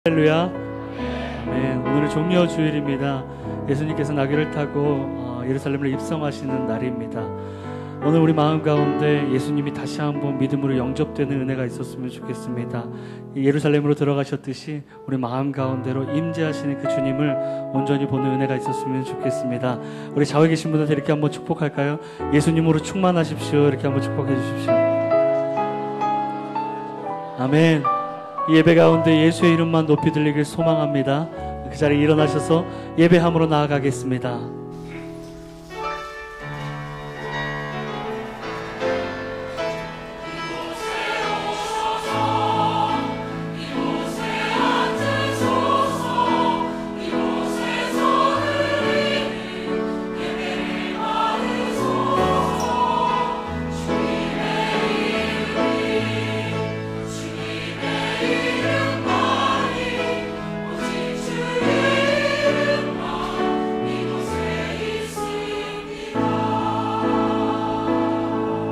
할렐루야. 네, 오늘은 종려 주일입니다. 예수님께서 나귀를 타고 예루살렘을 입성하시는 날입니다. 오늘 우리 마음 가운데 예수님이 다시 한번 믿음으로 영접되는 은혜가 있었으면 좋겠습니다. 예루살렘으로 들어가셨듯이 우리 마음 가운데로 임재하시는 그 주님을 온전히 보는 은혜가 있었으면 좋겠습니다. 우리 좌우에 계신 분들 이렇게 한번 축복할까요? 예수님으로 충만하십시오. 이렇게 한번 축복해 주십시오. 아멘. 이 예배 가운데 예수의 이름만 높이 들리길 소망합니다. 그 자리에 일어나셔서 예배함으로 나아가겠습니다.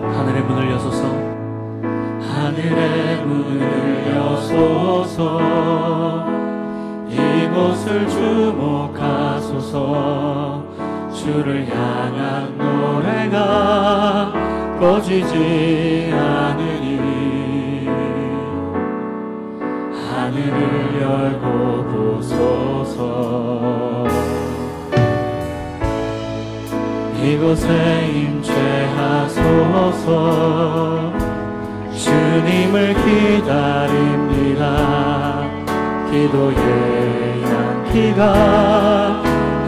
하늘의 문을 여소서, 하늘의 문을 여소서, 이곳을 주목하소서. 주를 향한 노래가 꺼지지 않으니 하늘을 열고 보소서. 이곳에 임재하소서. 주님을 기다립니다. 기도의 향기가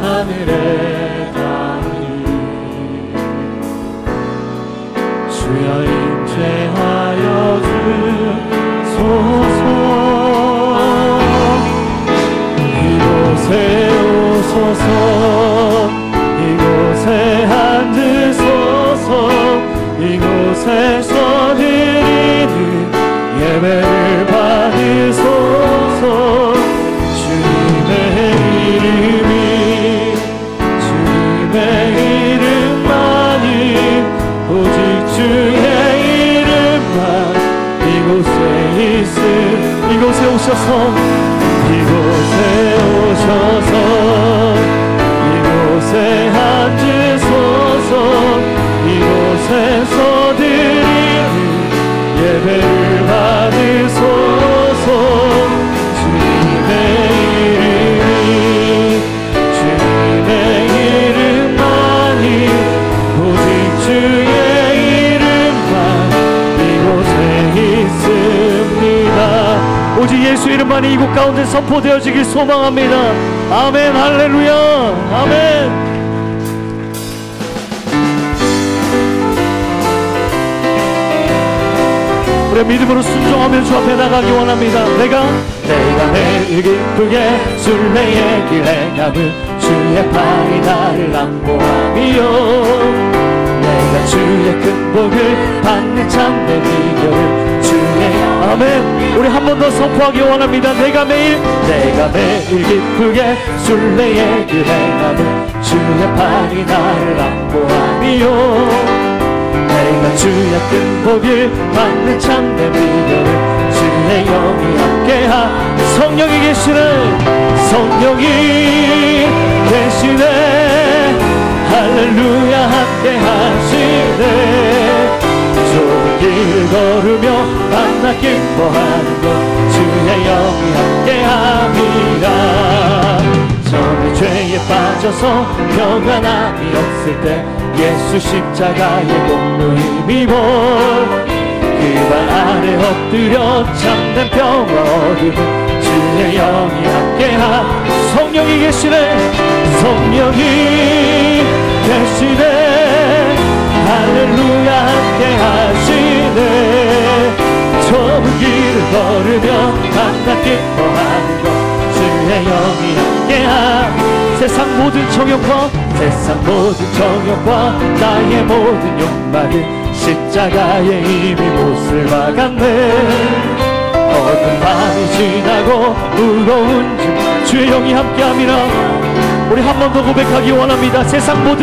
하늘에 닿으니 주여 임재하여 주소서. 이곳에 오소서. 이곳에 앉으소서. 이곳에서 드리는 예배를 받으소서. 주님의 이름이, 주님의 이름만이, 오직 주의 이름만 이곳에 있음. 이곳에 오셔서, 이곳에 오셔서, 이곳에 앉으소서. 이곳에서 드리는 예배를 받으소서. 주님의 이름이, 주님의 이름만이, 오직 주의 이름만 이곳에 있습니다. 오직 예수 이름만이 이곳 가운데 선포되어지길 소망합니다. 아멘. 할렐루야. 아멘. 우리 믿음으로 순종하며 주 앞에 나가기 원합니다. 내가 매일 기쁘게 순례의 길 행함은 주의 팔이 나를 안보함이요. 내가 주의 큰 복을 받는 참된 비결을 주의. 아멘. 우리 한 번 더 선포하기 원합니다. 내가 매일 기쁘게 순례의 길 행함은 주의 팔이 나를 안보함이요. 내가 주의 큰 복을 받는 참된 비결을 주의 영이 함께하. 성령이 계시네. 성령이 계시네. 할렐루야. 함께하시네. 좁은 길 걸으며 만나 기뻐하는 것 주의 영이 함께함이라. 전에 죄에 빠져서 평안함이 없을 때 예수 십자가의 공로 힘입어 그 발 아래 엎드려 참된 평화 얻으면 주의 영이 함께하. 성령이 계시네. 성령이 계시네. 할렐루야. 함께하시네. 좁은 길을 걸으며 만나 기뻐하는 것 주의 영이 함께하. 세상 모든 정욕과 나의 모든 욕망은 십자가에 이미 못을 박았네. 어두운 밤이 지나고 무거운 주의 영이 함께함이라. 우리 한 번 더 고백하기 원합니다. 세상 모든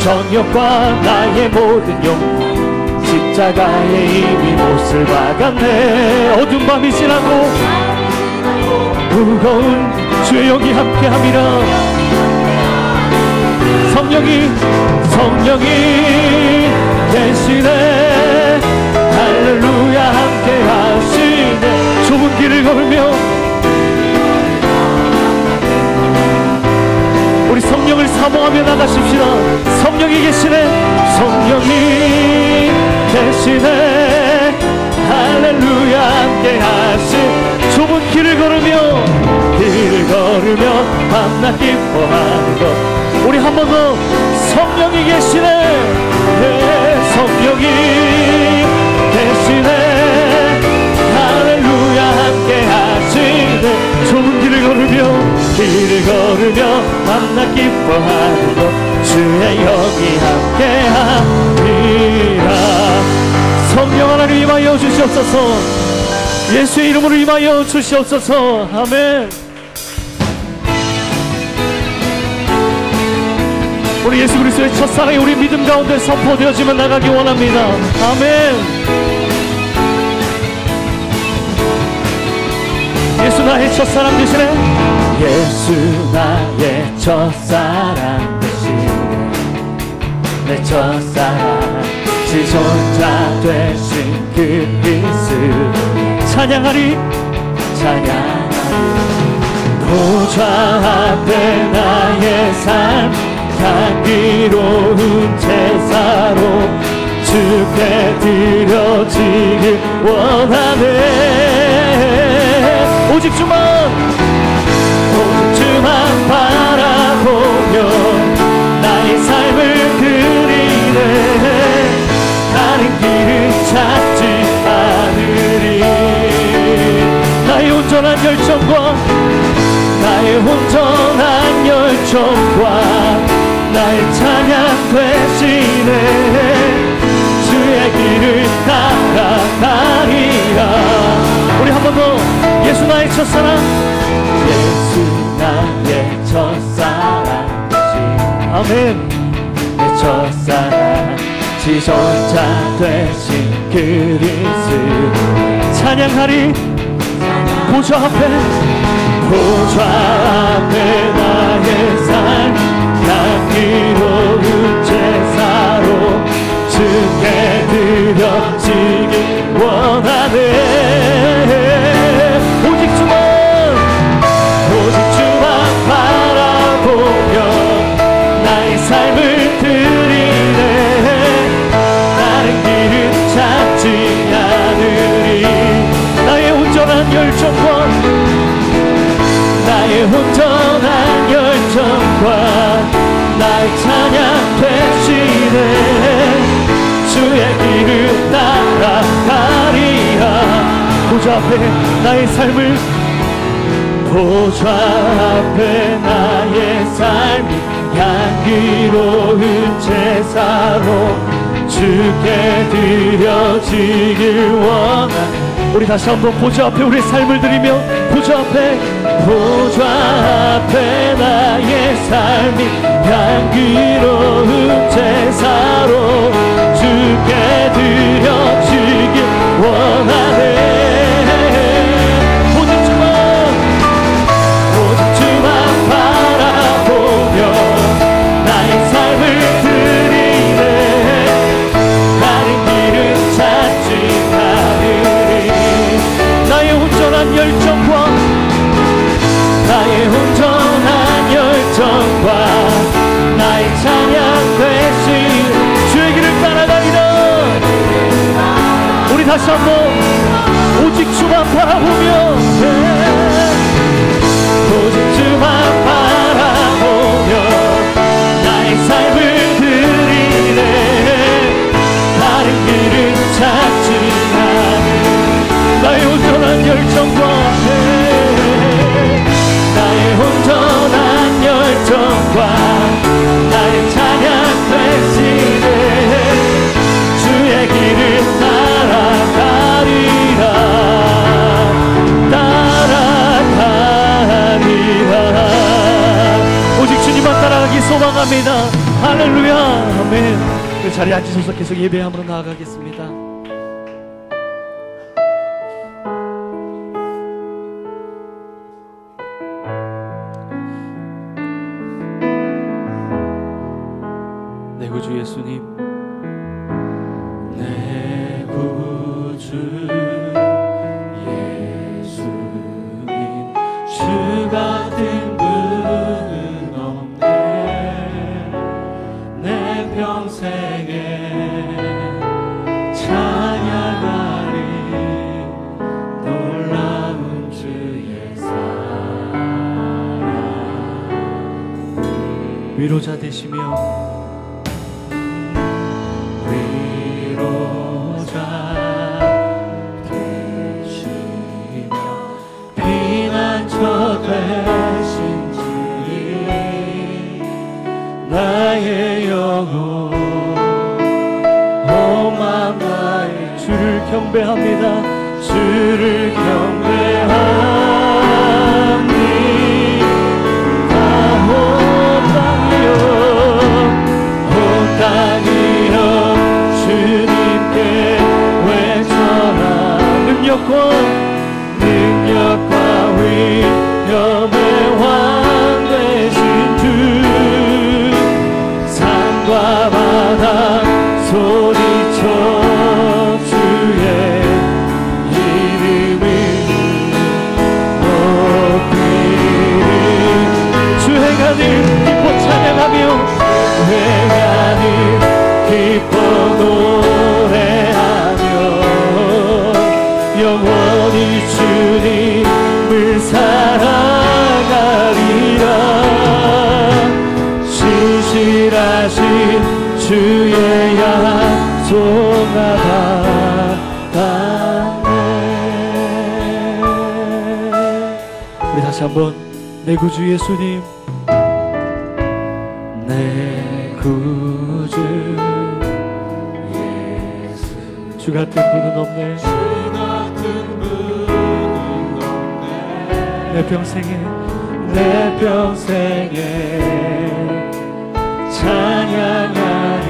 정욕과 나의 모든 욕망 십자가에 이미 못을 박았네. 어두운 밤이 지나고 무거운 주의 영이 함께함이라. 성령이 계시네. 할렐루야 함께하시네. 좁은 길을 걸으며 우리 성령을 사모하며 나가십시다. 성령이 계시네. 성령이 계시네. 할렐루야 함께하시. 좁은 길을 걸으며 밤낮 기뻐하는 것. 우리 한 번 더. 성령이 계시네. 네, 성령이 계시네. 할렐루야 함께하시네. 좁은 길을 걸으며 밤낮 기뻐하는 것. 주의 영이 함께하리라. 성령 하나님 임하여 주시옵소서. 예수의 이름으로 임하여 주시옵소서. 아멘. 우리 예수 그리스도의 첫사랑이 우리 믿음 가운데 선포되어지면 나가기 원합니다. 아멘. 예수 나의 첫사랑 되시네. 예수 나의 첫사랑 되시네. 내 첫사랑 지존자 되신 그리스도. 찬양하리 보좌 앞에 나의 삶 향기로운 제사로 주께 드려지길 원하네. 오직 주만 바라보며 나의 삶을 드리네. 다른 길은 찾지 않으리. 나의 온전한 열정과 나의 찬양 되시네. 주의 길을 따라가리라. 우리 한 번 더. 예수 나의 첫사랑. 예수 나의 첫사랑. 아멘. 내 첫사랑 지존자 되신 그리스도. 찬양하리 보좌 앞에 나의 삶 향기로운 제사로 주께 드려지길 원하네. 오직 주만 바라보며 나의 삶을 드리네. 다른 길은 찾지 않으리. 나의 온전한 열정과 나의 찬양 되시네. 주의 길을 따라가리라. 보좌 앞에 나의 삶이 향기로운 제사로 주께 드려지길 원하네. 우리 다시 한번 보좌 앞에 우리의 삶을 드리며 보좌 앞에 나의 삶이 향기로운 제사로 주께 드려지길 원하네. 오직 주만 바라보며 나의 삶을 드리네. 다른 길은 찾지 않으리. 나의 온전한 열정과 나의 찬양 되신 주의 길을 따라가리라. 우리 다시 한번. 오직 주만 바라보며 오직 주만 바라보며 나의 삶을 드리네. 다른 길은 찾지 않은 나의 온전한 열정과 나의 찬양 되시네. 주의 길을 따라가리라. 오직 주님만 따라가기 소망합니다. 할렐루야. 아멘. 그 자리에 앉으셔서 계속 예배함으로 나아가겠습니다. 구주 예수님, 내 구주 예수님, 주 같은 분은 없네. 내 평생에 찬양하리 놀라운 주의 사랑. 위로자 되시며 피난처 되신 주님, 나의 영혼 온 마음 다해 주를 경배합니다. 주를 경배하니 다 온 땅이여 주님께 외쳐라. 능력과 위엄의 왕 되신 주, 산과 바다 소리쳐 주의 이름을 높이리. 주 행하는 기뻐 찬양하며 행하는 기뻐 노래하며 영원히 주님을 사랑하리라. 신실하신 주의 약속 나받았네. 우리 다시 한번 내 구주 예수님, 내 구주 예수, 주 같은 분은 없네. 내 평생에 찬양하리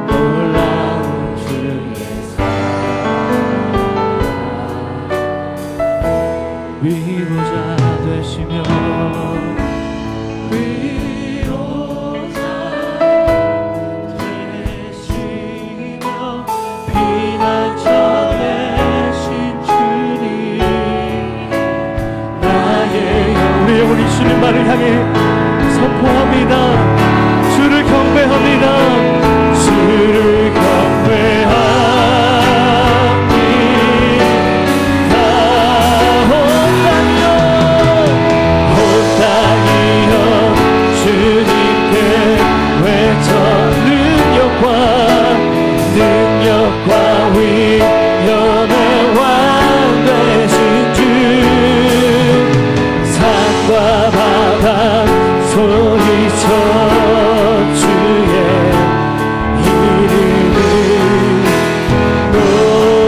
놀라운 주의 사랑. 위로자 되시며 피난처 우리 영혼이 주님만을 향해 선포합니다. 주를 경배합니다. 주를 경배하니 다 온 땅이여 주님께 외쳐 능력과 위엄의 왕 되신 주, 산과 바다 소리쳐 주의 이름을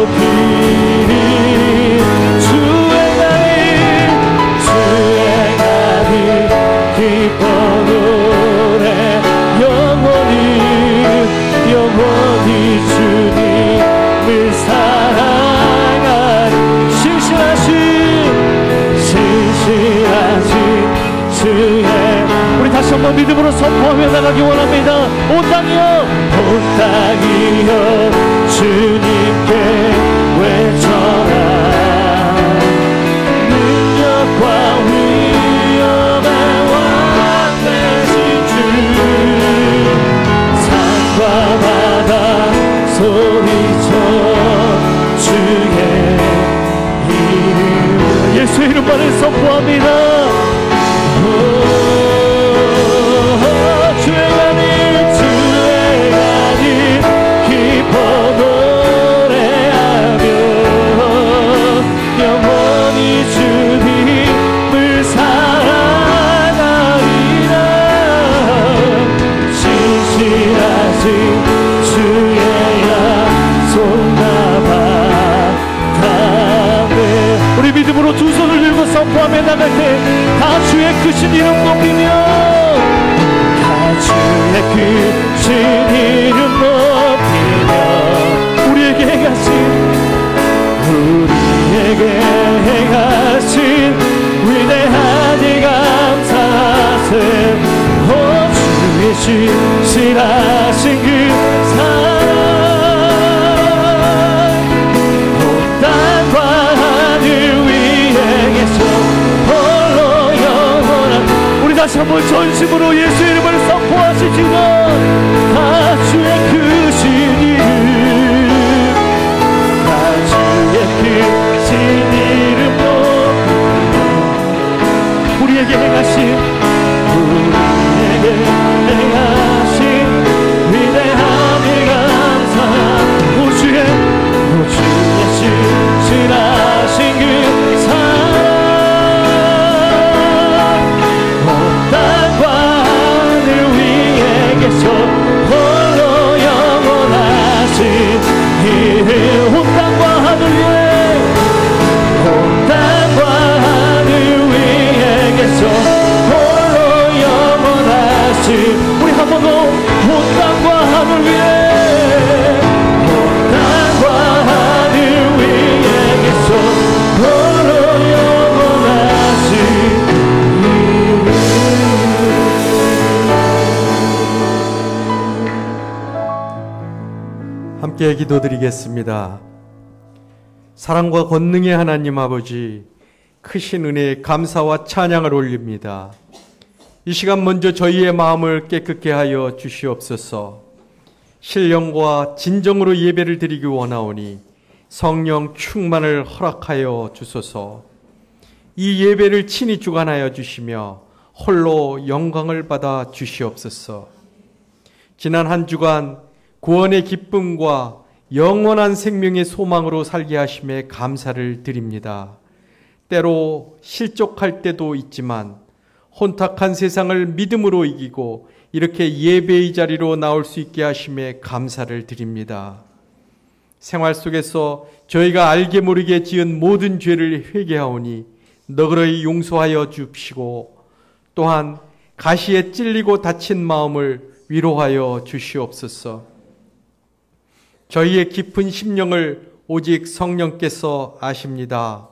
높이리. 주의 날이 기뻐 노래 영원히 주님을 사랑하리. 신실하신 주의, 우리 다시 한번 믿음으로 선포하며 나가기 원합니다. 온 땅이여 주님께 외쳐라. 능력과 위엄의 왕 되신 주, 산과 바다 소리쳐 주의 이름, 예수의 이름만을 선포합니다. 주의 가니 기뻐 노래하며 영원히 주님을 사랑하리라. 신실하신 주의 약속 나받았네. 우리 믿음으로 두 손을 들고 선포하며 나갈 때 다 주의 크신 이름 높이며, 다 주의 크신 이름 높이며, 우리에게 행하신 위대한 일 감사하세. 오 주의 신실하신 그 사랑 온 땅과 하늘 위에 계셔 홀로 영원한 우리 다시 한번 전심으로 예수 이름을 선포하시지만 다 주의 크신 이름 다 주의 크신 이름 우리에게 행하신 위대함이 감사한 오 주의 신실하신 그 사랑 온 땅과 하늘 위에 계셔 홀로 영원하신 이름 온 땅과 하늘 위에 온 땅과 하늘 위에 계셔 홀로 영원하신 우리 한 번 더 온 땅과 하늘 위에 온 땅과 하늘 위에 계셔 홀로 영원하신 함께 기도드리겠습니다. 사랑과 권능의 하나님 아버지, 크신 은혜에 감사와 찬양을 올립니다. 이 시간 먼저 저희의 마음을 깨끗게 하여 주시옵소서. 신령과 진정으로 예배를 드리기 원하오니 성령 충만을 허락하여 주소서. 이 예배를 친히 주관하여 주시며 홀로 영광을 받아 주시옵소서. 지난 한 주간 구원의 기쁨과 영원한 생명의 소망으로 살게 하심에 감사를 드립니다. 때로 실족할 때도 있지만 혼탁한 세상을 믿음으로 이기고 이렇게 예배의 자리로 나올 수 있게 하심에 감사를 드립니다. 생활 속에서 저희가 알게 모르게 지은 모든 죄를 회개하오니 너그러이 용서하여 주시고 또한 가시에 찔리고 다친 마음을 위로하여 주시옵소서. 저희의 깊은 심령을 오직 성령께서 아십니다.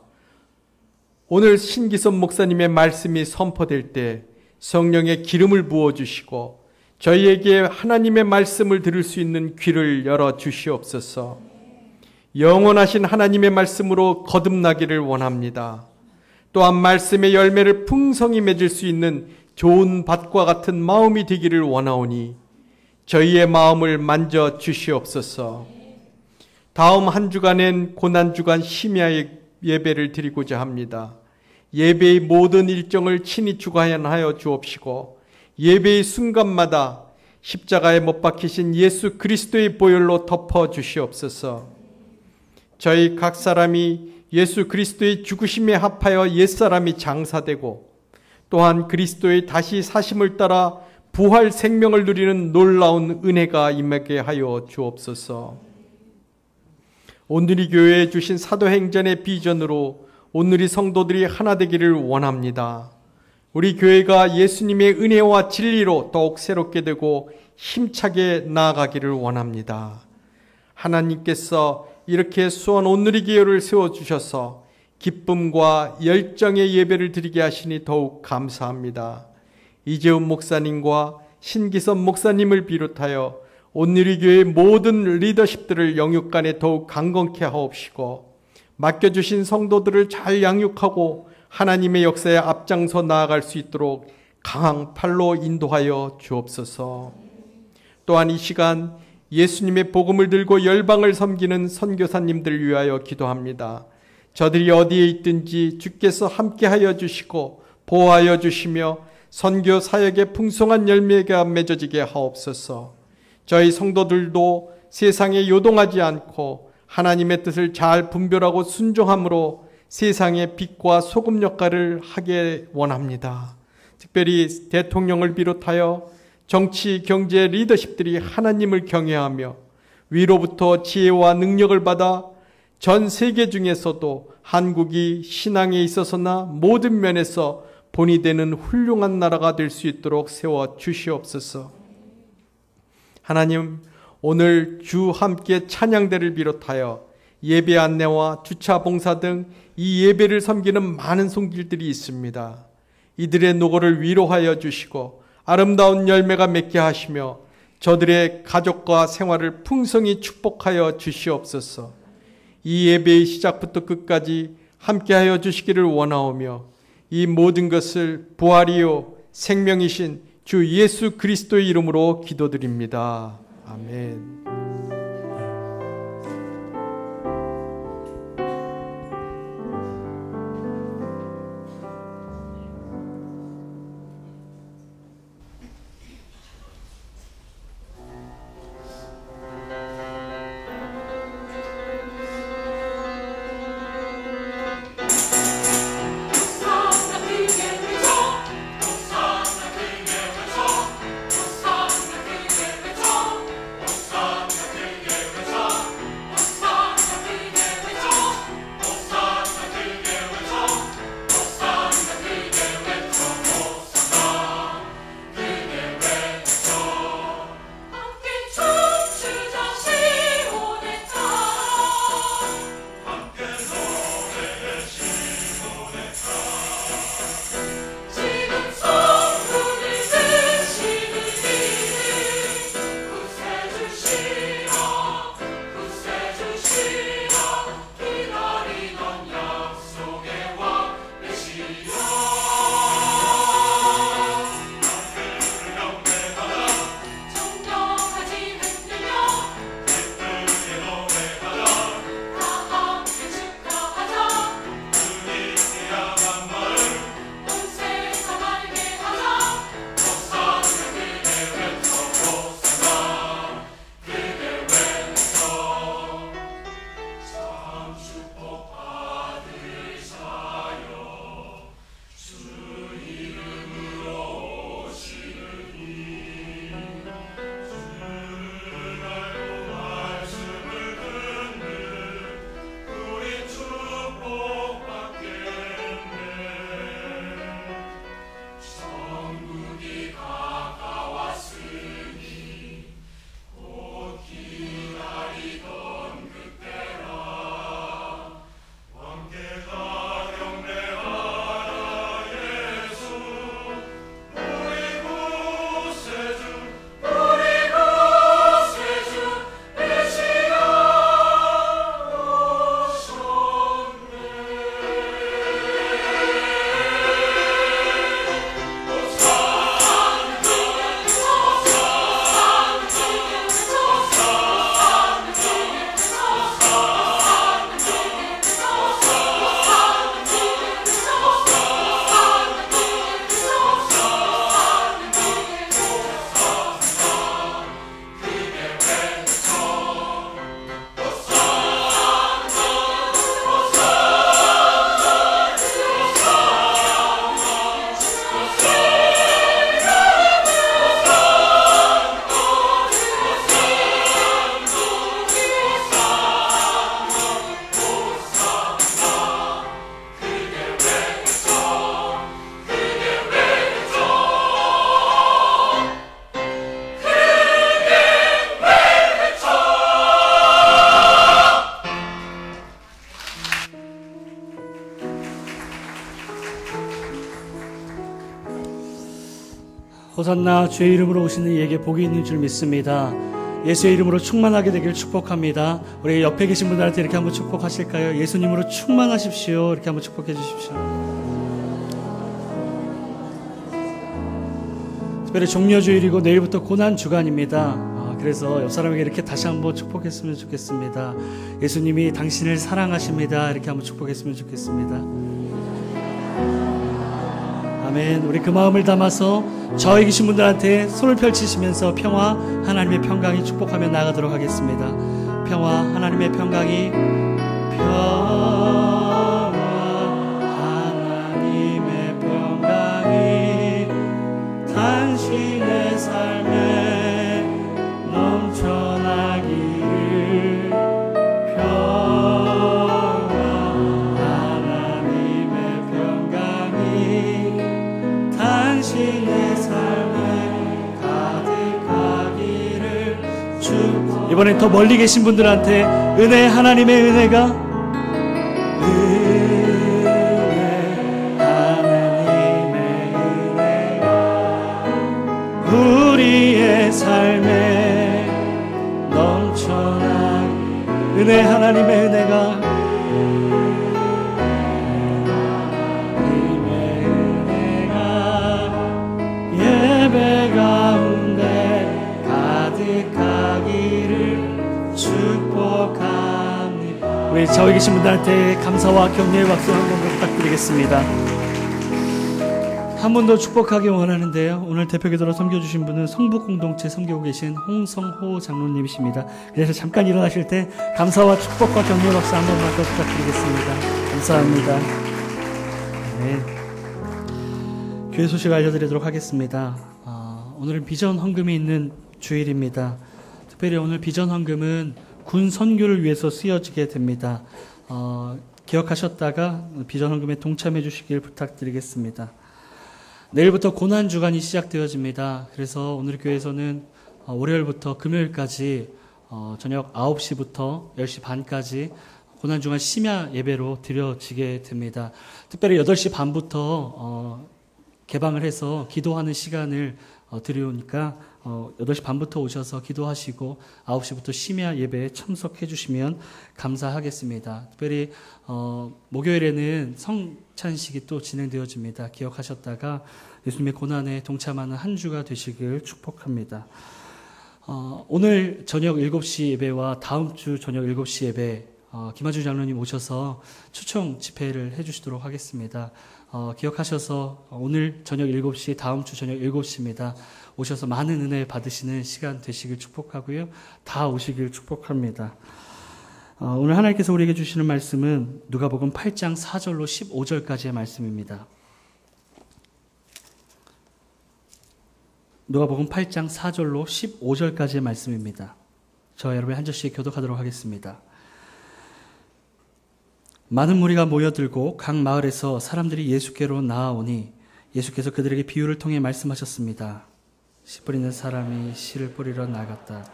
오늘 신기선 목사님의 말씀이 선포될 때 성령의 기름을 부어주시고 저희에게 하나님의 말씀을 들을 수 있는 귀를 열어주시옵소서. 영원하신 하나님의 말씀으로 거듭나기를 원합니다. 또한 말씀의 열매를 풍성히 맺을 수 있는 좋은 밭과 같은 마음이 되기를 원하오니 저희의 마음을 만져 주시옵소서. 다음 한 주간엔 고난주간 심야의 예배를 드리고자 합니다. 예배의 모든 일정을 친히 주관하여 주옵시고 예배의 순간마다 십자가에 못 박히신 예수 그리스도의 보혈로 덮어 주시옵소서. 저희 각 사람이 예수 그리스도의 죽으심에 합하여 옛사람이 장사되고 또한 그리스도의 다시 사심을 따라 부활 생명을 누리는 놀라운 은혜가 임하게 하여 주옵소서. 오늘이 교회에 주신 사도행전의 비전으로 오늘이 성도들이 하나 되기를 원합니다. 우리 교회가 예수님의 은혜와 진리로 더욱 새롭게 되고 힘차게 나아가기를 원합니다. 하나님께서 이렇게 수원 오늘이 교회를 세워주셔서 기쁨과 열정의 예배를 드리게 하시니 더욱 감사합니다. 이재훈 목사님과 신기선 목사님을 비롯하여 오늘이 교회의 모든 리더십들을 영육간에 더욱 강건케 하옵시고 맡겨주신 성도들을 잘 양육하고 하나님의 역사에 앞장서 나아갈 수 있도록 강한 팔로 인도하여 주옵소서. 또한 이 시간 예수님의 복음을 들고 열방을 섬기는 선교사님들 위하여 기도합니다. 저들이 어디에 있든지 주께서 함께하여 주시고 보호하여 주시며 선교 사역의 풍성한 열매가 맺어지게 하옵소서. 저희 성도들도 세상에 요동하지 않고 하나님의 뜻을 잘 분별하고 순종함으로 세상의 빛과 소금 역할을 하게 원합니다. 특별히 대통령을 비롯하여 정치, 경제 리더십들이 하나님을 경외하며 위로부터 지혜와 능력을 받아 전 세계 중에서도 한국이 신앙에 있어서나 모든 면에서 본이 되는 훌륭한 나라가 될 수 있도록 세워 주시옵소서. 하나님, 오늘 주 함께 찬양대를 비롯하여 예배 안내와 주차 봉사 등 이 예배를 섬기는 많은 손길들이 있습니다. 이들의 노고를 위로하여 주시고 아름다운 열매가 맺게 하시며 저들의 가족과 생활을 풍성히 축복하여 주시옵소서. 이 예배의 시작부터 끝까지 함께하여 주시기를 원하오며 이 모든 것을 부활이요 생명이신 주 예수 그리스도의 이름으로 기도드립니다. 아멘. 호산나 주의 이름으로 오시는 이에게 복이 있는 줄 믿습니다. 예수의 이름으로 충만하게 되길 축복합니다. 우리 옆에 계신 분들한테 이렇게 한번 축복하실까요? 예수님으로 충만하십시오. 이렇게 한번 축복해 주십시오. 특별히 종려주일이고 내일부터 고난주간입니다. 그래서 옆 사람에게 이렇게 다시 한번 축복했으면 좋겠습니다. 예수님이 당신을 사랑하십니다. 이렇게 한번 축복했으면 좋겠습니다. 아멘. 우리 그 마음을 담아서 저에 계신 분들한테 손을 펼치시면서 평화, 하나님의 평강이 축복하며 나가도록 하겠습니다. 평화, 하나님의 평강이 하나님의 평강이 당신의 삶에 넘쳐나기를 하나님의 평강이 당신의 삶에 가득하기를 이번엔 더 멀리 계신 분들한테 은혜, 하나님의 은혜가 하나님의 은혜가 하나님의 은혜가 예배 가운데 가득하기를 축복합니다. 우리 저기 계신 분들한테 감사와 격려의 박수 한 번 부탁드리겠습니다. 한 번 더 축복하기 원하는데요. 오늘 대표기도로 섬겨주신 분은 성북공동체 섬기고 계신 홍성호 장로님이십니다. 그래서 잠깐 일어나실 때 감사와 축복과 격려의 박수 한 번만 더 부탁드리겠습니다. 감사합니다. 네. 교회 소식 알려드리도록 하겠습니다. 오늘은 비전 헌금이 있는 주일입니다. 특별히 오늘 비전 헌금은 군 선교를 위해서 쓰여지게 됩니다. 기억하셨다가 비전 헌금에 동참해 주시길 부탁드리겠습니다. 내일부터 고난주간이 시작되어집니다. 그래서 오늘 교회에서는 월요일부터 금요일까지 저녁 9시부터 10시 반까지 고난주간 심야 예배로 드려지게 됩니다. 특별히 8시 반부터 개방을 해서 기도하는 시간을 드리우니까 8시 반부터 오셔서 기도하시고 9시부터 심야 예배에 참석해 주시면 감사하겠습니다. 특별히 목요일에는 성찬식이 또 진행되어집니다. 기억하셨다가 예수님의 고난에 동참하는 한 주가 되시길 축복합니다. 오늘 저녁 7시 예배와 다음 주 저녁 7시 예배 김하주 장로님 오셔서 초청 집회를 해주시도록 하겠습니다. 기억하셔서 오늘 저녁 7시, 다음 주 저녁 7시입니다. 오셔서 많은 은혜 받으시는 시간 되시길 축복하고요. 다 오시길 축복합니다. 오늘 하나님께서 우리에게 주시는 말씀은 누가복음 8장 4절로 15절까지의 말씀입니다. 누가복음 8장 4절로 15절까지의 말씀입니다. 저와 여러분이 한 절씩 교독하도록 하겠습니다. 많은 무리가 모여들고 각 마을에서 사람들이 예수께로 나아오니 예수께서 그들에게 비유를 통해 말씀하셨습니다. 씨 뿌리는 사람이 씨를 뿌리러 나갔다.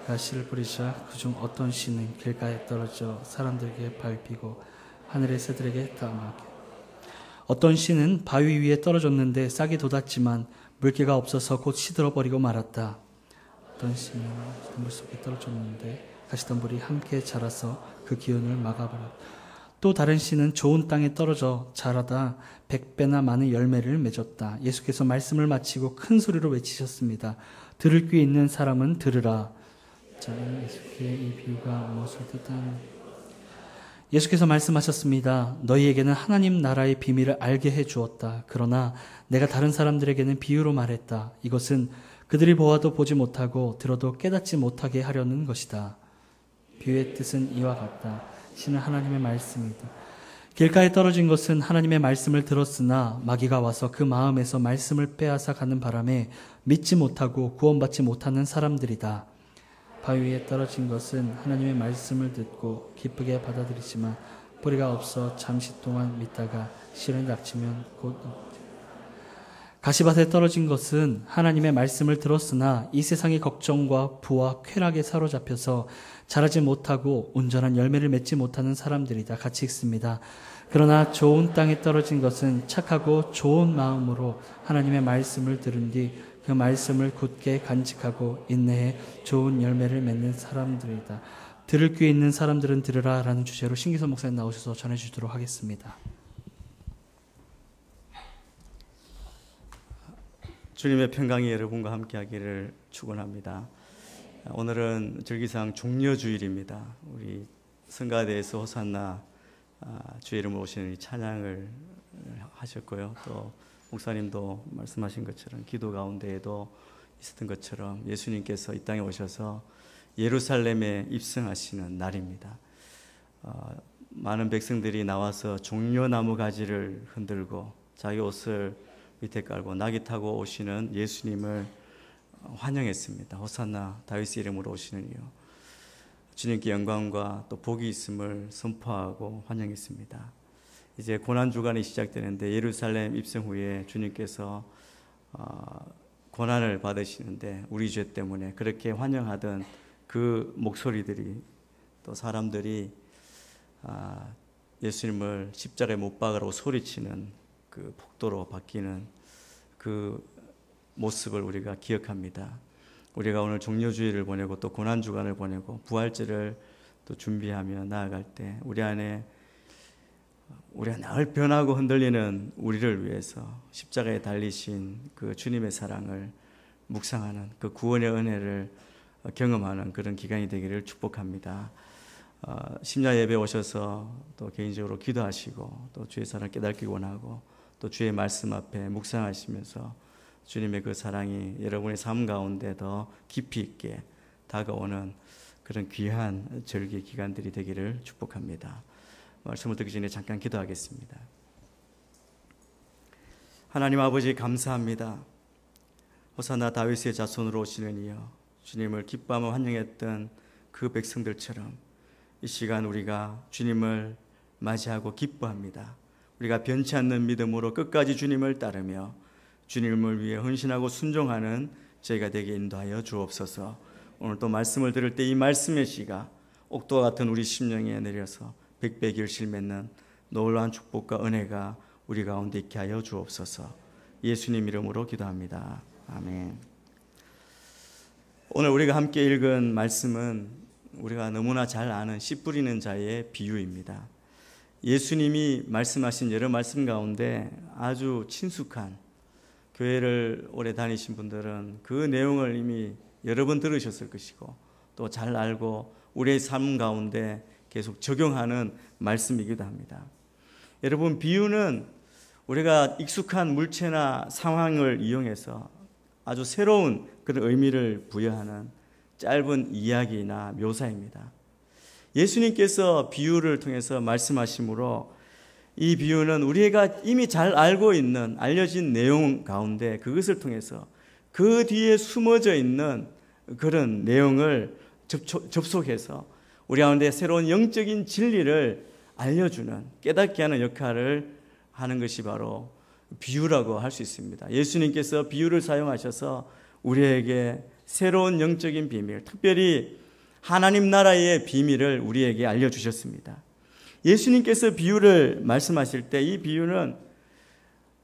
그가 씨를 뿌리자 그중 어떤 씨는 길가에 떨어져 사람들에게 밟히고 하늘의 새들에게 닿게. 어떤 씨는 바위 위에 떨어졌는데 싹이 돋았지만 물기가 없어서 곧 시들어버리고 말았다. 어떤 씨는 물속에 떨어졌는데 가시덤불이 함께 자라서 그 기운을 막아버렸다. 또 다른 씨는 좋은 땅에 떨어져 자라다 100배나 많은 열매를 맺었다. 예수께서 말씀을 마치고 큰 소리로 외치셨습니다. 들을 귀 있는 사람은 들으라. 자, 예수께 이 비유가 무엇을 뜻하는? 예수께서 말씀하셨습니다. 너희에게는 하나님 나라의 비밀을 알게 해 주었다. 그러나 내가 다른 사람들에게는 비유로 말했다. 이것은 그들이 보아도 보지 못하고 들어도 깨닫지 못하게 하려는 것이다. 비유의 뜻은 이와 같다. 씨는 하나님의 말씀이다. 길가에 떨어진 것은 하나님의 말씀을 들었으나 마귀가 와서 그 마음에서 말씀을 빼앗아 가는 바람에 믿지 못하고 구원받지 못하는 사람들이다. 바위 위에 떨어진 것은 하나님의 말씀을 듣고 기쁘게 받아들이지만 뿌리가 없어 잠시 동안 믿다가 씨를 닥치면 곧 가시밭에 떨어진 것은 하나님의 말씀을 들었으나 이 세상의 걱정과 부와 쾌락에 사로잡혀서 자라지 못하고 온전한 열매를 맺지 못하는 사람들이다. 같이 읽습니다. 그러나 좋은 땅에 떨어진 것은 착하고 좋은 마음으로 하나님의 말씀을 들은 뒤 그 말씀을 굳게 간직하고 인내해 좋은 열매를 맺는 사람들이다. 들을 귀 있는 사람들은 들으라 라는 주제로 신기선 목사님 나오셔서 전해주도록 하겠습니다. 주님의 평강이 여러분과 함께하기를 축원합니다. 오늘은 절기상 종려주일입니다. 우리 성가대에서 호산나 주의 이름으로 오시는 이 찬양을 하셨고요. 또 목사님도 말씀하신 것처럼 기도 가운데에도 있었던 것처럼 예수님께서 이 땅에 오셔서 예루살렘에 입성하시는 날입니다. 많은 백성들이 나와서 종려나무 가지를 흔들고 자기 옷을 밑에 깔고 나귀 타고 오시는 예수님을 환영했습니다. 호산나 다윗의 이름으로 오시는 이요. 주님께 영광과 또 복이 있음을 선포하고 환영했습니다. 이제 고난주간이 시작되는데 예루살렘 입성 후에 주님께서 고난을 받으시는데 우리 죄 때문에 그렇게 환영하던 그 목소리들이 또 사람들이 예수님을 십자가에 못 박으라고 소리치는 그 폭도로 바뀌는 그 모습을 우리가 기억합니다. 우리가 오늘 종려주일을 보내고 또 고난주간을 보내고 부활절을 또 준비하며 나아갈 때 우리가 늘 변하고 흔들리는 우리를 위해서 십자가에 달리신 그 주님의 사랑을 묵상하는 그 구원의 은혜를 경험하는 그런 기간이 되기를 축복합니다. 심야 예배 오셔서 또 개인적으로 기도하시고 또 주의 사랑을 깨닫기 원하고 또 주의 말씀 앞에 묵상하시면서 주님의 그 사랑이 여러분의 삶 가운데 더 깊이 있게 다가오는 그런 귀한 절기 기간들이 되기를 축복합니다. 말씀을 듣기 전에 잠깐 기도하겠습니다. 하나님 아버지 감사합니다. 호산나 다윗의 자손으로 오시는 이여 주님을 기뻐하며 환영했던 그 백성들처럼 이 시간 우리가 주님을 맞이하고 기뻐합니다. 우리가 변치 않는 믿음으로 끝까지 주님을 따르며 주님을 위해 헌신하고 순종하는 저희가 되게 인도하여 주옵소서. 오늘 또 말씀을 들을 때 이 말씀의 씨가 옥도와 같은 우리 심령에 내려서 백배길실 맺는 놀라운 축복과 은혜가 우리 가운데 있게 하여 주옵소서. 예수님 이름으로 기도합니다. 아멘. 오늘 우리가 함께 읽은 말씀은 우리가 너무나 잘 아는 씨 뿌리는 자의 비유입니다. 예수님이 말씀하신 여러 말씀 가운데 아주 친숙한, 교회를 오래 다니신 분들은 그 내용을 이미 여러 번 들으셨을 것이고 또 잘 알고 우리의 삶 가운데 계속 적용하는 말씀이기도 합니다. 여러분, 비유는 우리가 익숙한 물체나 상황을 이용해서 아주 새로운 그런 의미를 부여하는 짧은 이야기나 묘사입니다. 예수님께서 비유를 통해서 말씀하심으로 이 비유는 우리가 이미 잘 알고 있는 알려진 내용 가운데 그것을 통해서 그 뒤에 숨어져 있는 그런 내용을 접속해서 우리 가운데 새로운 영적인 진리를 알려주는, 깨닫게 하는 역할을 하는 것이 바로 비유라고 할 수 있습니다. 예수님께서 비유를 사용하셔서 우리에게 새로운 영적인 비밀, 특별히 하나님 나라의 비밀을 우리에게 알려주셨습니다. 예수님께서 비유를 말씀하실 때 이 비유는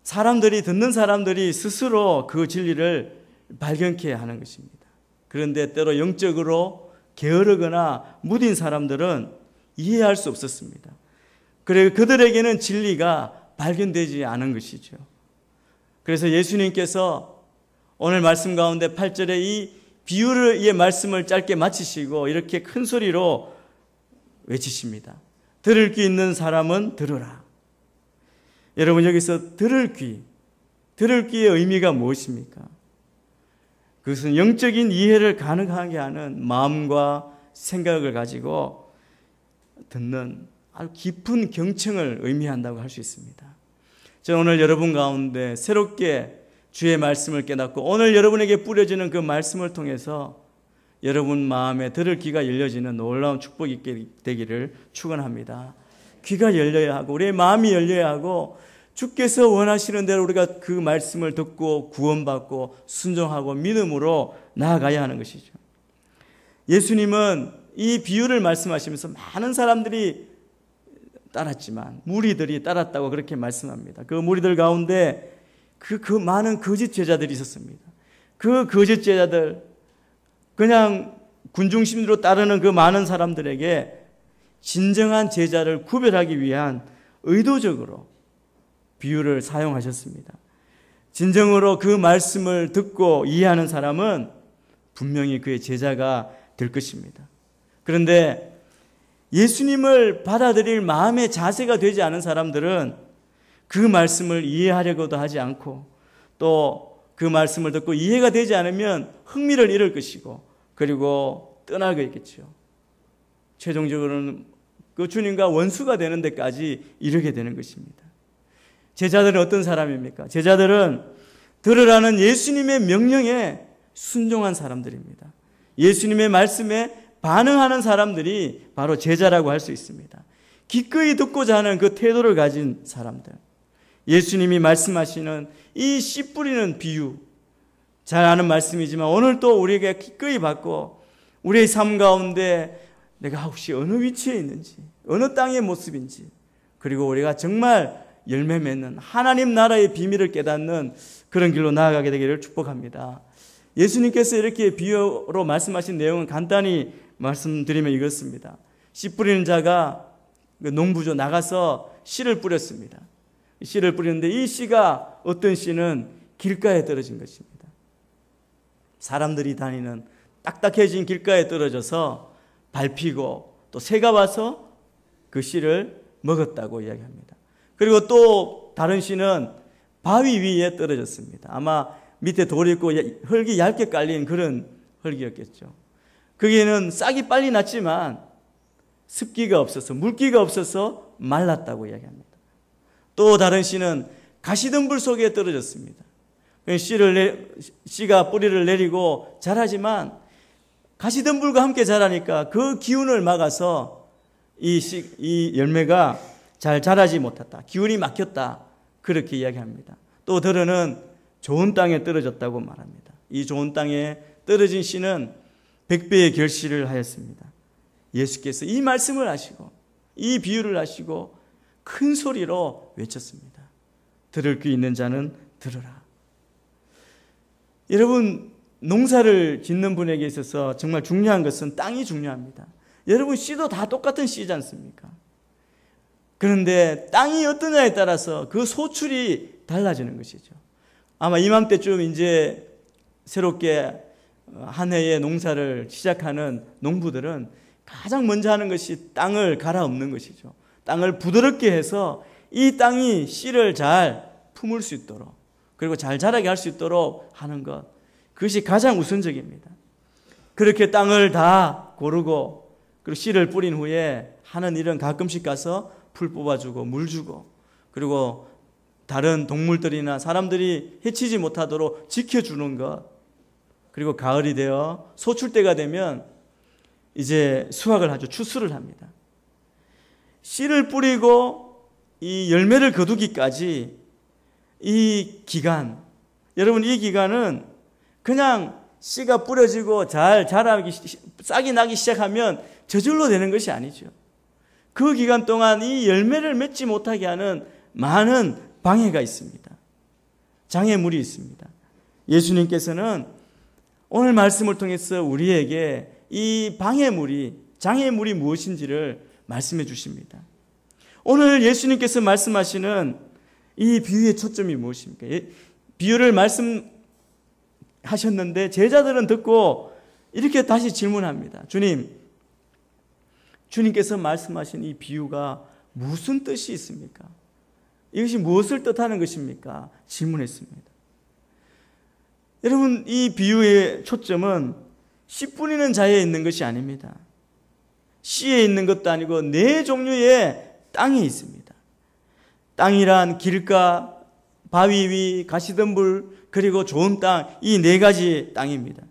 듣는 사람들이 스스로 그 진리를 발견케 하는 것입니다. 그런데 때로 영적으로 게으르거나 무딘 사람들은 이해할 수 없었습니다. 그래서 그들에게는 진리가 발견되지 않은 것이죠. 그래서 예수님께서 오늘 말씀 가운데 8절에 이 비유의 말씀을 짧게 마치시고 이렇게 큰 소리로 외치십니다. 들을 귀 있는 사람은 들으라. 여러분, 여기서 들을 귀의 의미가 무엇입니까? 그것은 영적인 이해를 가능하게 하는 마음과 생각을 가지고 듣는 아주 깊은 경청을 의미한다고 할 수 있습니다. 저는 오늘 여러분 가운데 새롭게 주의 말씀을 깨닫고 오늘 여러분에게 뿌려지는 그 말씀을 통해서 여러분 마음에 들을 귀가 열려지는 놀라운 축복이 있게 되기를 축원합니다. 귀가 열려야 하고 우리의 마음이 열려야 하고 주께서 원하시는 대로 우리가 그 말씀을 듣고 구원받고 순종하고 믿음으로 나아가야 하는 것이죠. 예수님은 이 비유를 말씀하시면서 많은 사람들이 따랐지만 무리들이 따랐다고 그렇게 말씀합니다. 그 무리들 가운데 그 많은 거짓 제자들이 있었습니다. 그 거짓 제자들, 그냥 군중심리로 따르는 그 많은 사람들에게 진정한 제자를 구별하기 위한 의도적으로 비유를 사용하셨습니다. 진정으로 그 말씀을 듣고 이해하는 사람은 분명히 그의 제자가 될 것입니다. 그런데 예수님을 받아들일 마음의 자세가 되지 않은 사람들은 그 말씀을 이해하려고도 하지 않고 또 그 말씀을 듣고 이해가 되지 않으면 흥미를 잃을 것이고 그리고 떠날 거겠죠. 최종적으로는 그 주님과 원수가 되는 데까지 이르게 되는 것입니다. 제자들은 어떤 사람입니까? 제자들은 들으라는 예수님의 명령에 순종한 사람들입니다. 예수님의 말씀에 반응하는 사람들이 바로 제자라고 할 수 있습니다. 기꺼이 듣고자 하는 그 태도를 가진 사람들. 예수님이 말씀하시는 이 씨 뿌리는 비유, 잘 아는 말씀이지만 오늘 또 우리에게 기꺼이 받고 우리의 삶 가운데 내가 혹시 어느 위치에 있는지, 어느 땅의 모습인지, 그리고 우리가 정말 열매 맺는 하나님 나라의 비밀을 깨닫는 그런 길로 나아가게 되기를 축복합니다. 예수님께서 이렇게 비유로 말씀하신 내용은 간단히 말씀드리면 이렇습니다. 씨 뿌리는 자가 그 농부죠. 나가서 씨를 뿌렸습니다. 씨를 뿌리는데 이 씨가 어떤 씨는 길가에 떨어진 것입니다. 사람들이 다니는 딱딱해진 길가에 떨어져서 밟히고 또 새가 와서 그 씨를 먹었다고 이야기합니다. 그리고 또 다른 씨는 바위 위에 떨어졌습니다. 아마 밑에 돌이 있고 흙이 얇게 깔린 그런 흙이었겠죠. 거기에는 싹이 빨리 났지만 습기가 없어서 물기가 없어서 말랐다고 이야기합니다. 또 다른 씨는 가시덤불 속에 떨어졌습니다. 씨가 뿌리를 내리고 자라지만 가시덤불과 함께 자라니까 그 기운을 막아서 이 열매가 잘 자라지 못했다. 기운이 막혔다. 그렇게 이야기합니다. 또 들어는 좋은 땅에 떨어졌다고 말합니다. 이 좋은 땅에 떨어진 씨는 100배의 결실을 하였습니다. 예수께서 이 말씀을 하시고 이 비유를 하시고 큰 소리로 외쳤습니다. 들을 귀 있는 자는 들으라. 여러분, 농사를 짓는 분에게 있어서 정말 중요한 것은 땅이 중요합니다. 여러분, 씨도 다 똑같은 씨지 않습니까? 그런데 땅이 어떠냐에 따라서 그 소출이 달라지는 것이죠. 아마 이맘때쯤 이제 새롭게 한 해의 농사를 시작하는 농부들은 가장 먼저 하는 것이 땅을 갈아엎는 것이죠. 땅을 부드럽게 해서 이 땅이 씨를 잘 품을 수 있도록, 그리고 잘 자라게 할 수 있도록 하는 것, 그것이 가장 우선적입니다. 그렇게 땅을 다 고르고 그리고 씨를 뿌린 후에 하는 일은 가끔씩 가서 풀 뽑아주고 물 주고, 그리고 다른 동물들이나 사람들이 해치지 못하도록 지켜주는 것, 그리고 가을이 되어 소출 때가 되면 이제 수확을 하죠. 추수를 합니다. 씨를 뿌리고 이 열매를 거두기까지 이 기간, 여러분, 이 기간은 그냥 씨가 뿌려지고 잘 자라기, 싹이 나기 시작하면 저절로 되는 것이 아니죠. 그 기간 동안 이 열매를 맺지 못하게 하는 많은 방해가 있습니다. 장애물이 있습니다. 예수님께서는 오늘 말씀을 통해서 우리에게 이 장애물이 무엇인지를 말씀해 주십니다. 오늘 예수님께서 말씀하시는 이 비유의 초점이 무엇입니까? 비유를 말씀하셨는데 제자들은 듣고 이렇게 다시 질문합니다. 주님께서 말씀하신 이 비유가 무슨 뜻이 있습니까? 이것이 무엇을 뜻하는 것입니까? 질문했습니다. 여러분, 이 비유의 초점은 씨 뿌리는 자에 있는 것이 아닙니다. 씨에 있는 것도 아니고 네 종류의 땅이 있습니다. 땅이란 길가, 바위 위, 가시덤불, 그리고 좋은 땅, 이 네 가지 땅입니다.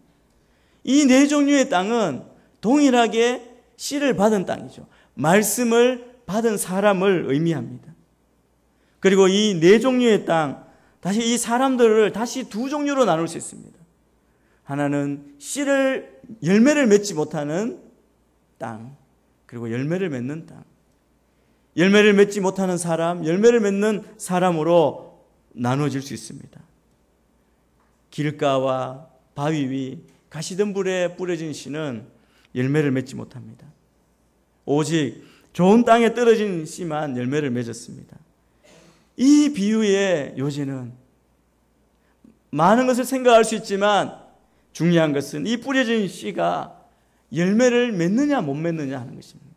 이 네 종류의 땅은 동일하게 씨를 받은 땅이죠. 말씀을 받은 사람을 의미합니다. 그리고 이 네 종류의 땅, 다시 이 사람들을 다시 두 종류로 나눌 수 있습니다. 하나는 열매를 맺지 못하는 땅, 그리고 열매를 맺는 땅. 열매를 맺지 못하는 사람, 열매를 맺는 사람으로 나눠질 수 있습니다. 길가와 바위 위, 가시덤불에 뿌려진 씨는 열매를 맺지 못합니다. 오직 좋은 땅에 떨어진 씨만 열매를 맺었습니다. 이 비유의 요지는 많은 것을 생각할 수 있지만 중요한 것은 이 뿌려진 씨가 열매를 맺느냐 못 맺느냐 하는 것입니다.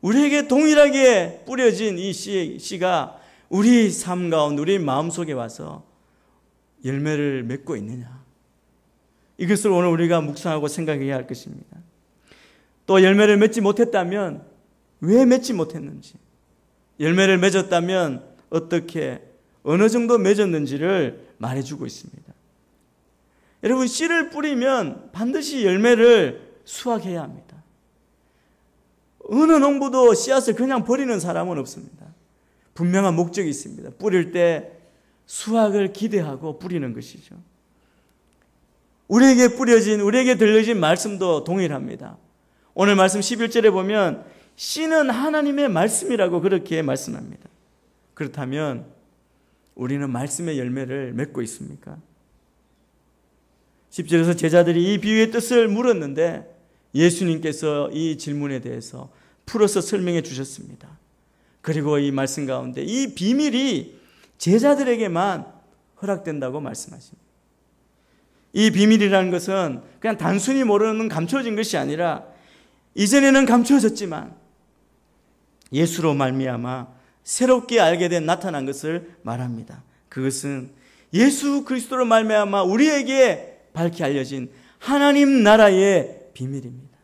우리에게 동일하게 뿌려진 이 씨가 우리 삶 가운데, 우리 마음속에 와서 열매를 맺고 있느냐, 이것을 오늘 우리가 묵상하고 생각해야 할 것입니다. 또 열매를 맺지 못했다면 왜 맺지 못했는지, 열매를 맺었다면 어떻게, 어느 정도 맺었는지를 말해주고 있습니다. 여러분, 씨를 뿌리면 반드시 열매를 수확해야 합니다. 어느 농부도 씨앗을 그냥 버리는 사람은 없습니다. 분명한 목적이 있습니다. 뿌릴 때 수확을 기대하고 뿌리는 것이죠. 우리에게 들려진 말씀도 동일합니다. 오늘 말씀 11절에 보면 씨는 하나님의 말씀이라고 그렇게 말씀합니다. 그렇다면 우리는 말씀의 열매를 맺고 있습니까? 10절에서 제자들이 이 비유의 뜻을 물었는데 예수님께서 이 질문에 대해서 풀어서 설명해 주셨습니다. 그리고 이 말씀 가운데 이 비밀이 제자들에게만 허락된다고 말씀하십니다. 이 비밀이라는 것은 그냥 단순히 모르는 감춰진 것이 아니라 이전에는 감춰졌지만 예수로 말미암아 새롭게 알게 된 나타난 것을 말합니다. 그것은 예수 그리스도로 말미암아 우리에게 밝히 알려진 하나님 나라의 비밀입니다.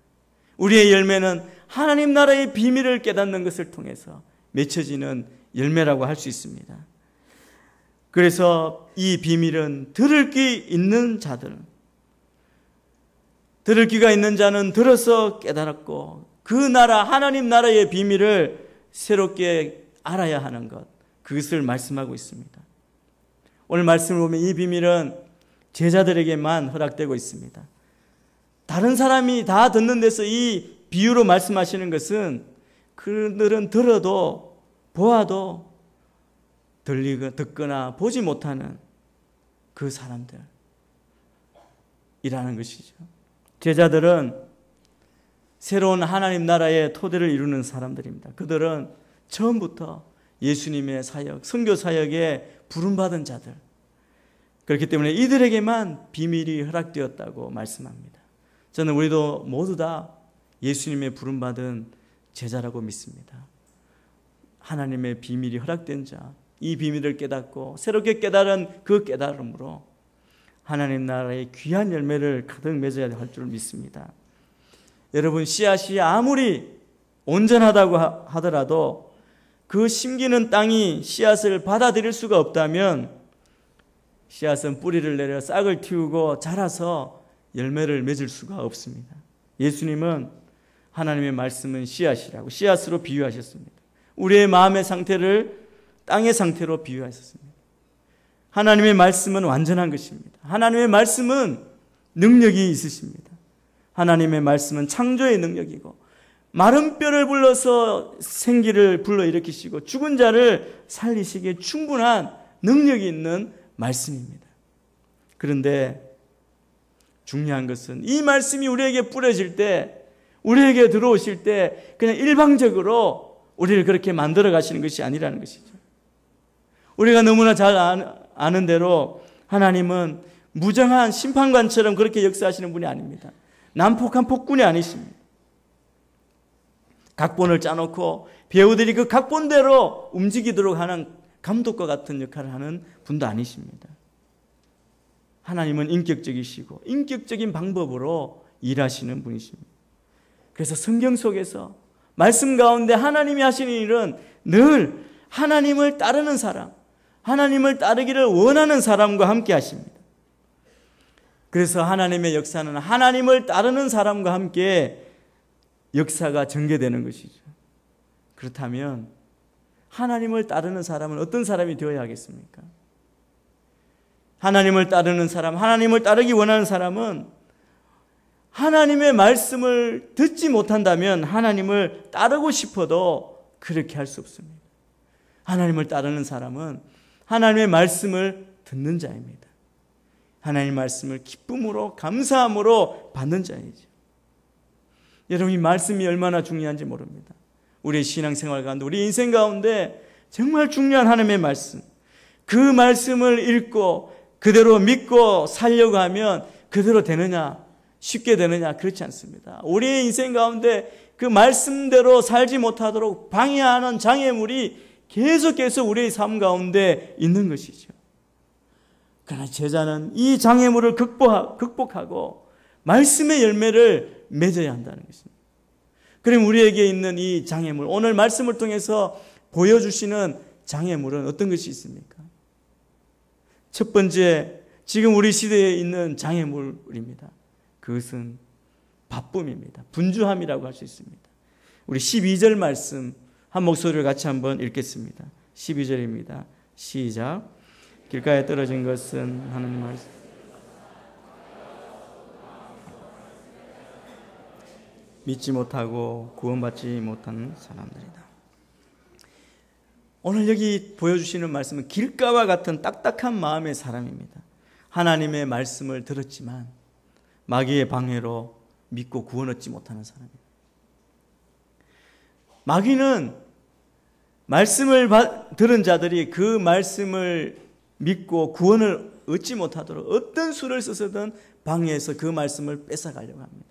우리의 열매는 하나님 나라의 비밀을 깨닫는 것을 통해서 맺혀지는 열매라고 할 수 있습니다. 그래서 이 비밀은 들을 귀 있는 자들, 들을 귀가 있는 자는 들어서 깨달았고 그 나라 하나님 나라의 비밀을 새롭게 알아야 하는 것, 그것을 말씀하고 있습니다. 오늘 말씀을 보면 이 비밀은 제자들에게만 허락되고 있습니다. 다른 사람이 다 듣는 데서 이 비유로 말씀하시는 것은 그들은 들어도 보아도 듣거나 보지 못하는 그 사람들이라는 것이죠. 제자들은 새로운 하나님 나라의 토대를 이루는 사람들입니다. 그들은 처음부터 예수님의 사역, 선교 사역에 부름받은 자들, 그렇기 때문에 이들에게만 비밀이 허락되었다고 말씀합니다. 저는 우리도 모두 다 예수님의 부름받은 제자라고 믿습니다. 하나님의 비밀이 허락된 자, 이 비밀을 깨닫고 새롭게 깨달은 그 깨달음으로 하나님 나라의 귀한 열매를 가득 맺어야 할 줄 믿습니다. 여러분, 씨앗이 아무리 온전하다고 하더라도 그 심기는 땅이 씨앗을 받아들일 수가 없다면 씨앗은 뿌리를 내려 싹을 틔우고 자라서 열매를 맺을 수가 없습니다. 예수님은 하나님의 말씀은 씨앗이라고 씨앗으로 비유하셨습니다. 우리의 마음의 상태를 땅의 상태로 비유하셨습니다. 하나님의 말씀은 완전한 것입니다. 하나님의 말씀은 능력이 있으십니다. 하나님의 말씀은 창조의 능력이고 마른 뼈를 불러서 생기를 불러일으키시고 죽은 자를 살리시기에 충분한 능력이 있는 말씀입니다. 그런데 중요한 것은 이 말씀이 우리에게 뿌려질 때, 우리에게 들어오실 때 그냥 일방적으로 우리를 그렇게 만들어 가시는 것이 아니라는 것이죠. 우리가 너무나 잘 아는 대로 하나님은 무정한 심판관처럼 그렇게 역사하시는 분이 아닙니다. 난폭한 폭군이 아니십니다. 각본을 짜놓고 배우들이 그 각본대로 움직이도록 하는 감독과 같은 역할을 하는 분도 아니십니다. 하나님은 인격적이시고 인격적인 방법으로 일하시는 분이십니다. 그래서 성경 속에서 말씀 가운데 하나님이 하시는 일은 늘 하나님을 따르는 사람, 하나님을 따르기를 원하는 사람과 함께 하십니다. 그래서 하나님의 역사는 하나님을 따르는 사람과 함께 역사가 전개되는 것이죠. 그렇다면 하나님을 따르는 사람은 어떤 사람이 되어야 하겠습니까? 하나님을 따르는 사람, 하나님을 따르기 원하는 사람은 하나님의 말씀을 듣지 못한다면 하나님을 따르고 싶어도 그렇게 할 수 없습니다. 하나님을 따르는 사람은 하나님의 말씀을 듣는 자입니다. 하나님의 말씀을 기쁨으로 감사함으로 받는 자이죠. 여러분, 이 말씀이 얼마나 중요한지 모릅니다. 우리의 신앙생활 가운데, 우리 인생 가운데 정말 중요한 하나님의 말씀, 그 말씀을 읽고 그대로 믿고 살려고 하면 그대로 되느냐, 쉽게 되느냐, 그렇지 않습니다. 우리의 인생 가운데 그 말씀대로 살지 못하도록 방해하는 장애물이 계속해서 우리의 삶 가운데 있는 것이죠. 그러나 제자는 이 장애물을 극복하고 말씀의 열매를 맺어야 한다는 것입니다. 그럼 우리에게 있는 이 장애물, 오늘 말씀을 통해서 보여주시는 장애물은 어떤 것이 있습니까? 첫 번째, 지금 우리 시대에 있는 장애물입니다. 그것은 바쁨입니다. 분주함이라고 할 수 있습니다. 우리 12절 말씀 한 목소리를 같이 한번 읽겠습니다. 12절입니다. 시작. 길가에 떨어진 것은 하나님 말씀. 믿지 못하고 구원받지 못하는 사람들이다. 오늘 여기 보여주시는 말씀은 길가와 같은 딱딱한 마음의 사람입니다. 하나님의 말씀을 들었지만 마귀의 방해로 믿고 구원 얻지 못하는 사람이에요. 마귀는 말씀을 들은 자들이 그 말씀을 믿고 구원을 얻지 못하도록 어떤 수를 써서든 방해해서 그 말씀을 뺏어가려고 합니다.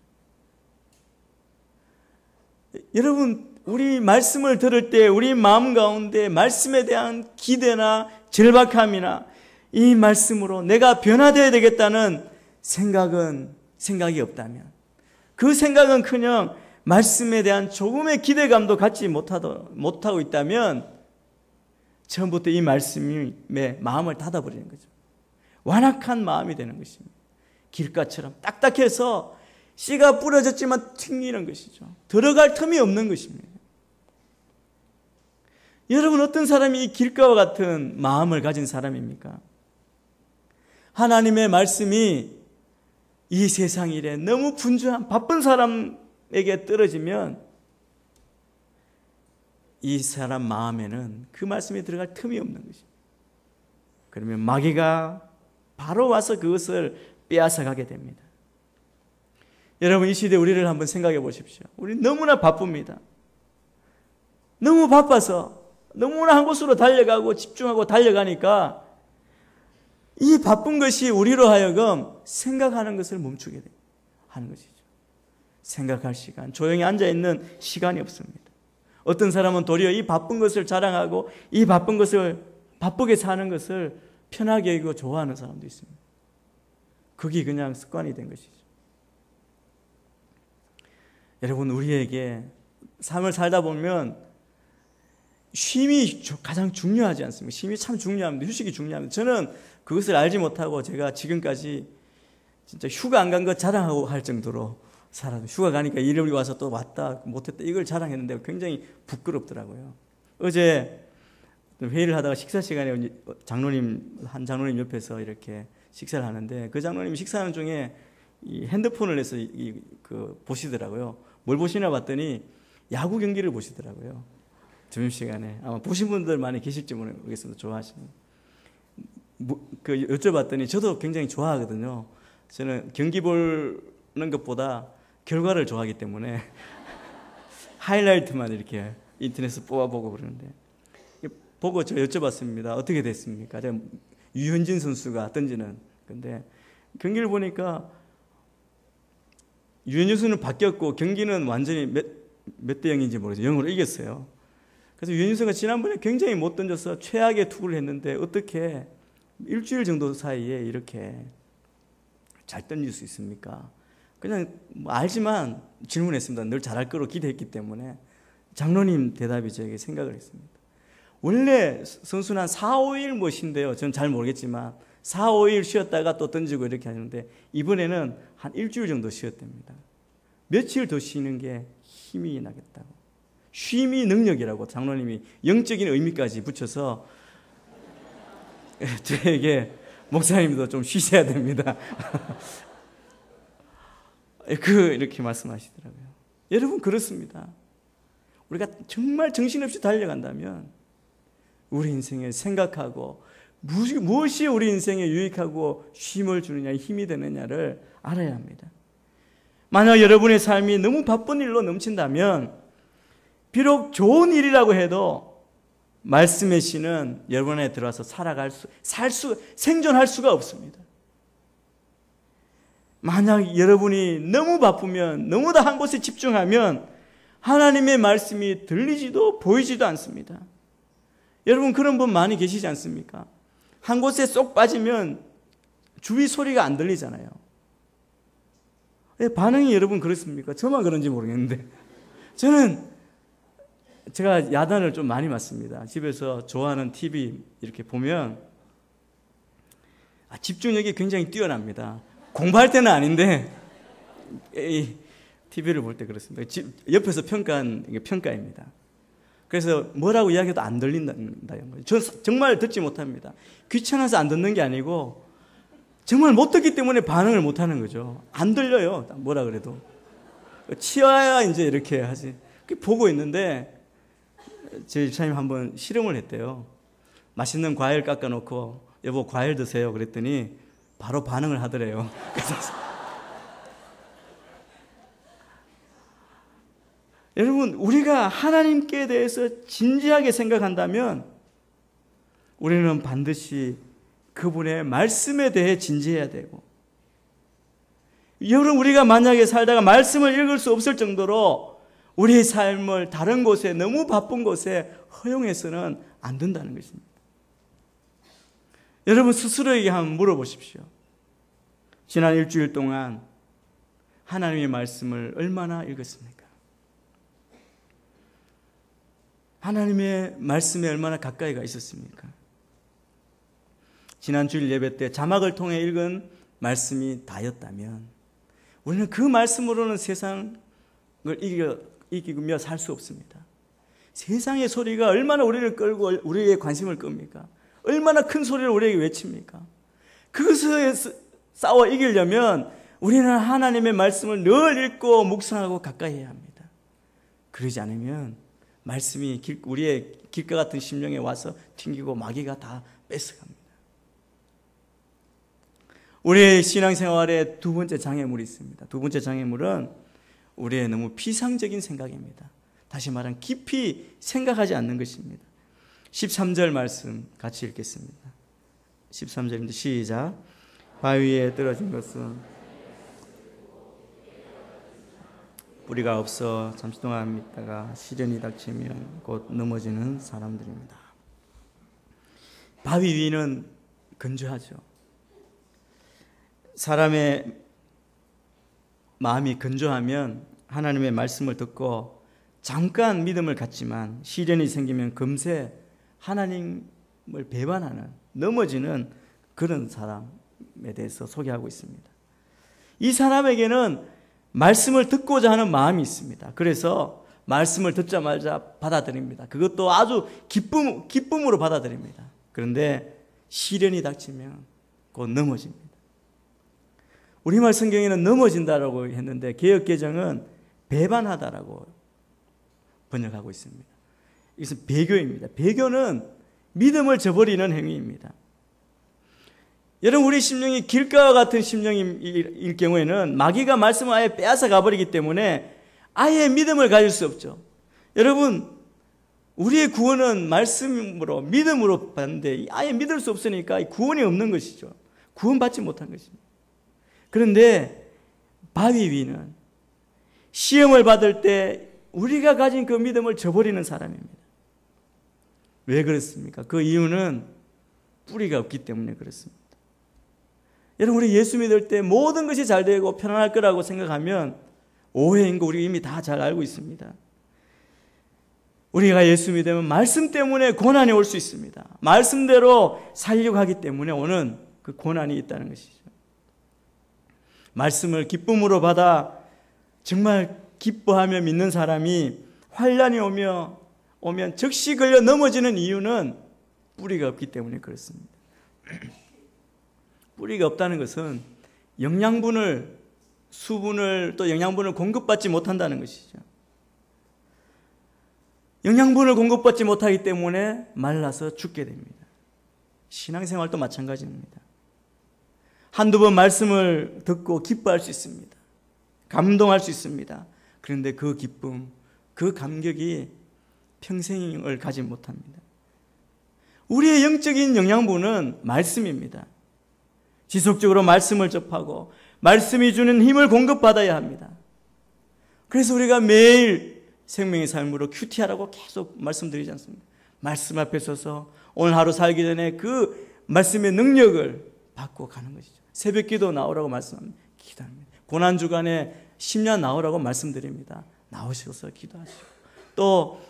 여러분, 우리 말씀을 들을 때 우리 마음 가운데 말씀에 대한 기대나 절박함이나 이 말씀으로 내가 변화되어야 되겠다는 생각이 없다면, 그 생각은 그냥 말씀에 대한 조금의 기대감도 갖지 못하고 있다면 처음부터 이 말씀에 마음을 닫아버리는 거죠. 완악한 마음이 되는 것입니다. 길가처럼 딱딱해서 씨가 뿌려졌지만 튕기는 것이죠. 들어갈 틈이 없는 것입니다. 여러분, 어떤 사람이 이 길가와 같은 마음을 가진 사람입니까? 하나님의 말씀이 이 세상 일에 너무 분주한 바쁜 사람에게 떨어지면 이 사람 마음에는 그 말씀이 들어갈 틈이 없는 것입니다. 그러면 마귀가 바로 와서 그것을 빼앗아 가게 됩니다. 여러분, 이 시대 우리를 한번 생각해 보십시오. 우리 너무나 바쁩니다. 너무 바빠서 너무나 한 곳으로 달려가고 집중하고 달려가니까 이 바쁜 것이 우리로 하여금 생각하는 것을 멈추게 하는 것이죠. 생각할 시간, 조용히 앉아있는 시간이 없습니다. 어떤 사람은 도리어 이 바쁜 것을 자랑하고 이 바쁜 것을 바쁘게 사는 것을 편하게 여기고 좋아하는 사람도 있습니다. 그게 그냥 습관이 된 것이죠. 여러분, 우리에게 삶을 살다 보면 쉼이 가장 중요하지 않습니까? 쉼이 참 중요합니다. 휴식이 중요합니다. 저는 그것을 알지 못하고 제가 지금까지 진짜 휴가 안 간 것 자랑하고 할 정도로 살아도, 휴가 가니까 일요일에 와서 또 왔다 못했다 이걸 자랑했는데 굉장히 부끄럽더라고요. 어제 회의를 하다가 식사 시간에 한 장로님 옆에서 이렇게 식사를 하는데, 그 장로님이 식사하는 중에 이 핸드폰을 해서 보시더라고요. 뭘 보시나 봤더니 야구 경기를 보시더라고요. 점심시간에. 아마 보신 분들 많이 계실지 모르겠습니다. 좋아하시는. 여쭤봤더니 저도 굉장히 좋아하거든요. 저는 경기 보는 것보다 결과를 좋아하기 때문에 하이라이트만 이렇게 인터넷에서 뽑아보고 그러는데, 보고 저 여쭤봤습니다. 어떻게 됐습니까? 제가 유현진 선수가 던지는 건데, 경기를 보니까 유현진 선수는 바뀌었고 경기는 완전히 몇 대 0인지 모르겠어요. 0으로 이겼어요. 그래서 유현진 선수가 지난번에 굉장히 못 던져서 최악의 투구를 했는데 어떻게 일주일 정도 사이에 이렇게 잘 던질 수 있습니까? 그냥 알지만 질문했습니다. 늘 잘할 거로 기대했기 때문에. 장로님 대답이 저에게 생각을 했습니다. 원래 선수는 한 4, 5일 쉰대요. 저는 잘 모르겠지만 4, 5일 쉬었다가 또 던지고 이렇게 하는데, 이번에는 한 일주일 정도 쉬었답니다. 며칠 더 쉬는 게 힘이 나겠다고. 쉼이 능력이라고 장로님이 영적인 의미까지 붙여서 저에게, 목사님도 좀 쉬셔야 됩니다. 이렇게 말씀하시더라고요. 여러분, 그렇습니다. 우리가 정말 정신없이 달려간다면 우리 인생에 생각하고 무엇이 우리 인생에 유익하고 쉼을 주느냐, 힘이 되느냐를 알아야 합니다. 만약 여러분의 삶이 너무 바쁜 일로 넘친다면 비록 좋은 일이라고 해도 말씀의 씨는 여러분 안에 들어와서 생존할 수가 없습니다. 만약 여러분이 너무 바쁘면, 너무 다 한 곳에 집중하면 하나님의 말씀이 들리지도 보이지도 않습니다. 여러분, 그런 분 많이 계시지 않습니까? 한 곳에 쏙 빠지면 주위 소리가 안 들리잖아요. 반응이 여러분 그렇습니까? 저만 그런지 모르겠는데, 제가 야단을 좀 많이 맞습니다. 집에서 좋아하는 TV 이렇게 보면 집중력이 굉장히 뛰어납니다. 공부할 때는 아닌데 TV를 볼 때 그렇습니다. 옆에서 평가한 평가입니다. 그래서 뭐라고 이야기해도 안 들린다는 거예요. 저 정말 듣지 못합니다. 귀찮아서 안 듣는 게 아니고 정말 못 듣기 때문에 반응을 못 하는 거죠. 안 들려요. 뭐라 그래도. 치아야 이제 이렇게 하지. 보고 있는데 제 집사님 한번 실험을 했대요. 맛있는 과일 깎아놓고 여보 과일 드세요 그랬더니 바로 반응을 하더래요. 여러분, 우리가 하나님께 대해서 진지하게 생각한다면 우리는 반드시 그분의 말씀에 대해 진지해야 되고, 여러분, 우리가 만약에 살다가 말씀을 읽을 수 없을 정도로 우리의 삶을 다른 곳에, 너무 바쁜 곳에 허용해서는 안 된다는 것입니다. 여러분, 스스로에게 한번 물어보십시오. 지난 일주일 동안 하나님의 말씀을 얼마나 읽었습니까? 하나님의 말씀에 얼마나 가까이가 있었습니까? 지난 주일 예배 때 자막을 통해 읽은 말씀이 다였다면 우리는 그 말씀으로는 세상을 이기며 살 수 없습니다. 세상의 소리가 얼마나 우리를 끌고 우리의 관심을 끕니까? 얼마나 큰 소리를 우리에게 외칩니까? 그것에 싸워 이기려면 우리는 하나님의 말씀을 늘 읽고 묵상하고 가까이 해야 합니다. 그러지 않으면 말씀이 우리의 길가 같은 심령에 와서 튕기고 마귀가 다 뺏어갑니다. 우리의 신앙생활에 두 번째 장애물이 있습니다. 두 번째 장애물은 우리의 너무 피상적인 생각입니다. 다시 말하면 깊이 생각하지 않는 것입니다. 13절 말씀 같이 읽겠습니다. 13절입니다. 시작. 바위에 떨어진 것은 뿌리가 없어 잠시 동안 믿다가 시련이 닥치면 곧 넘어지는 사람들입니다. 바위 위는 건조하죠. 사람의 마음이 건조하면 하나님의 말씀을 듣고 잠깐 믿음을 갖지만 시련이 생기면 금세 하나님을 배반하는, 넘어지는 그런 사람에 대해서 소개하고 있습니다. 이 사람에게는 말씀을 듣고자 하는 마음이 있습니다. 그래서 말씀을 듣자마자 받아들입니다. 그것도 아주 기쁨으로 받아들입니다. 그런데 시련이 닥치면 곧 넘어집니다. 우리말 성경에는 넘어진다라고 했는데 개역개정은 배반하다라고 번역하고 있습니다. 이것은 배교입니다. 배교는 믿음을 저버리는 행위입니다. 여러분, 우리 심령이 길가와 같은 심령일 경우에는 마귀가 말씀을 아예 빼앗아 가버리기 때문에 아예 믿음을 가질 수 없죠. 여러분, 우리의 구원은 말씀으로, 믿음으로 받는데 아예 믿을 수 없으니까 구원이 없는 것이죠. 구원받지 못한 것입니다. 그런데 바위 위는 시험을 받을 때 우리가 가진 그 믿음을 저버리는 사람입니다. 왜 그렇습니까? 그 이유는 뿌리가 없기 때문에 그렇습니다. 여러분, 우리 예수 믿을 때 모든 것이 잘 되고 편안할 거라고 생각하면 오해인 거 우리 이미 다 잘 알고 있습니다. 우리가 예수 믿으면 말씀 때문에 고난이 올 수 있습니다. 말씀대로 살려고 하기 때문에 오는 그 고난이 있다는 것이죠. 말씀을 기쁨으로 받아 정말 기뻐하며 믿는 사람이 환난이 오면 즉시 걸려 넘어지는 이유는 뿌리가 없기 때문에 그렇습니다. 뿌리가 없다는 것은 영양분을, 수분을, 또 영양분을 공급받지 못한다는 것이죠. 영양분을 공급받지 못하기 때문에 말라서 죽게 됩니다. 신앙생활도 마찬가지입니다. 한두 번 말씀을 듣고 기뻐할 수 있습니다. 감동할 수 있습니다. 그런데 그 기쁨, 그 감격이 평생을 가지 못합니다. 우리의 영적인 영양분은 말씀입니다. 지속적으로 말씀을 접하고 말씀이 주는 힘을 공급받아야 합니다. 그래서 우리가 매일 생명의 삶으로 큐티하라고 계속 말씀드리지 않습니까? 말씀 앞에 서서 오늘 하루 살기 전에 그 말씀의 능력을 받고 가는 것이죠. 새벽 기도 나오라고 말씀합니다. 기도합니다. 고난주간에 10년 나오라고 말씀드립니다. 나오셔서 기도하시고 또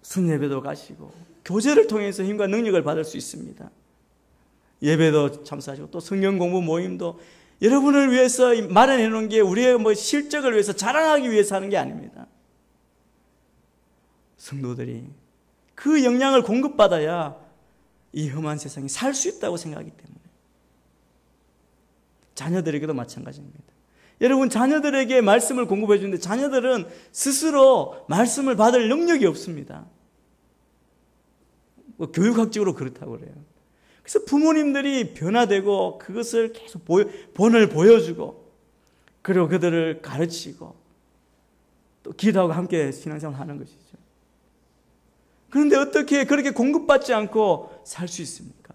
순예배도 가시고 교제를 통해서 힘과 능력을 받을 수 있습니다. 예배도 참석하시고 또 성경 공부 모임도 여러분을 위해서 마련해 놓은 게 우리의 실적을 위해서 자랑하기 위해서 하는 게 아닙니다. 성도들이 그 영향을 공급받아야 이 험한 세상에 살 수 있다고 생각하기 때문에 자녀들에게도 마찬가지입니다. 여러분, 자녀들에게 말씀을 공급해 주는데 자녀들은 스스로 말씀을 받을 능력이 없습니다. 교육학적으로 그렇다고 그래요. 그래서 부모님들이 변화되고 그것을 계속 본을 보여주고 그리고 그들을 가르치고 또 기도하고 함께 신앙생활 하는 것이죠. 그런데 어떻게 그렇게 공급받지 않고 살 수 있습니까?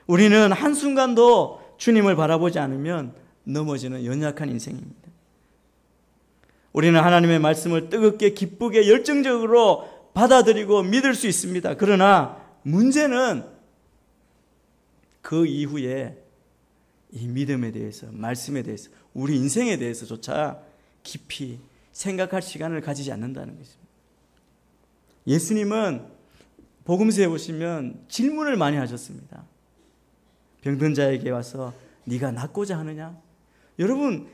우리는 한순간도 주님을 바라보지 않으면 넘어지는 연약한 인생입니다. 우리는 하나님의 말씀을 뜨겁게 기쁘게 열정적으로 받아들이고 믿을 수 있습니다. 그러나 문제는 그 이후에 이 믿음에 대해서, 말씀에 대해서, 우리 인생에 대해서조차 깊이 생각할 시간을 가지지 않는다는 것입니다. 예수님은 복음서에 보시면 질문을 많이 하셨습니다. 병든 자에게 와서 네가 낫고자 하느냐? 여러분,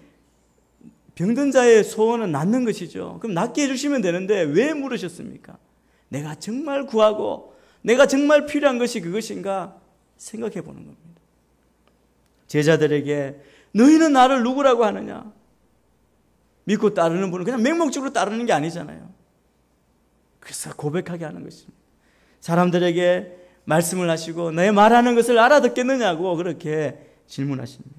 병든 자의 소원은 낫는 것이죠. 그럼 낫게 해주시면 되는데 왜 물으셨습니까? 내가 정말 구하고 내가 정말 필요한 것이 그것인가 생각해 보는 겁니다. 제자들에게 너희는 나를 누구라고 하느냐? 믿고 따르는 분은 그냥 맹목적으로 따르는 게 아니잖아요. 그래서 고백하게 하는 것입니다. 사람들에게 말씀을 하시고 너의 말하는 것을 알아듣겠느냐고 그렇게 질문하십니다.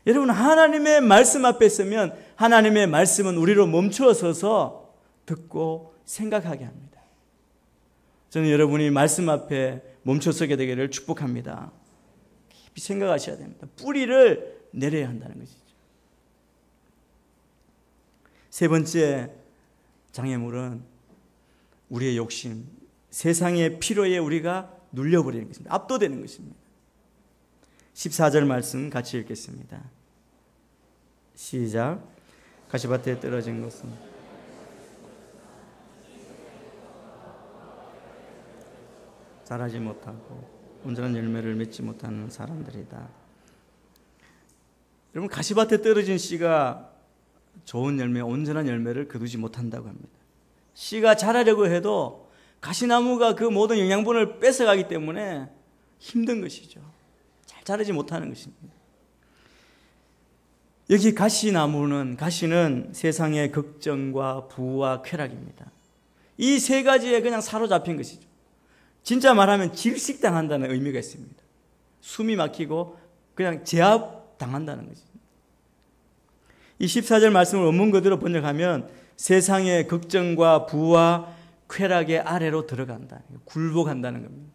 여러분, 하나님의 말씀 앞에 서면 하나님의 말씀은 우리로 멈추어서서 듣고 생각하게 합니다. 저는 여러분이 말씀 앞에 멈춰서게 되기를 축복합니다. 깊이 생각하셔야 됩니다. 뿌리를 내려야 한다는 것이죠. 세 번째 장애물은 우리의 욕심, 세상의 필요에 우리가 눌려버리는 것입니다. 압도되는 것입니다. 14절 말씀 같이 읽겠습니다. 시작. 가시밭에 떨어진 것은 자라지 못하고 온전한 열매를 맺지 못하는 사람들이다. 여러분, 가시밭에 떨어진 씨가 좋은 열매, 온전한 열매를 거두지 못한다고 합니다. 씨가 자라려고 해도 가시나무가 그 모든 영양분을 뺏어가기 때문에 힘든 것이죠. 잘 자라지 못하는 것입니다. 여기 가시는 세상의 걱정과 부와 쾌락입니다. 이 세 가지에 그냥 사로잡힌 것이죠. 진짜 말하면 질식당한다는 의미가 있습니다. 숨이 막히고 그냥 제압당한다는 것입니다. 이 14절 말씀을 원문 그대로 번역하면 세상의 걱정과 부와 쾌락의 아래로 들어간다, 굴복한다는 겁니다.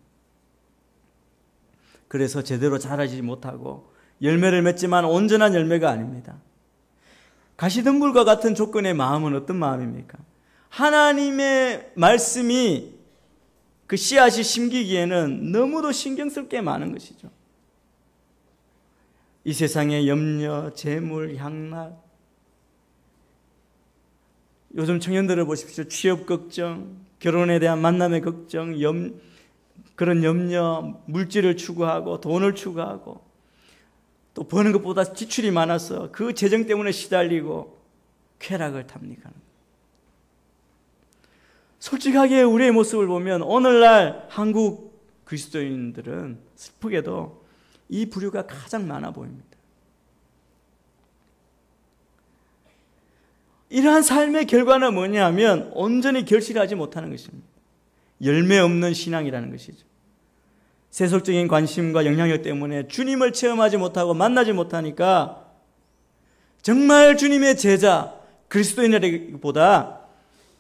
그래서 제대로 자라지 못하고 열매를 맺지만 온전한 열매가 아닙니다. 가시덤불과 같은 조건의 마음은 어떤 마음입니까? 하나님의 말씀이 그 씨앗이 심기기에는 너무도 신경 쓸 게 많은 것이죠. 이 세상의 염려, 재물, 향락, 요즘 청년들을 보십시오. 취업 걱정, 결혼에 대한 만남의 걱정, 그런 염려, 물질을 추구하고 돈을 추구하고 또 버는 것보다 지출이 많아서 그 재정 때문에 시달리고 쾌락을 탐닉하는 거예요. 솔직하게 우리의 모습을 보면 오늘날 한국 그리스도인들은 슬프게도 이 부류가 가장 많아 보입니다. 이러한 삶의 결과는 뭐냐면 온전히 결실하지 못하는 것입니다. 열매 없는 신앙이라는 것이죠. 세속적인 관심과 영향력 때문에 주님을 체험하지 못하고 만나지 못하니까 정말 주님의 제자, 그리스도인들보다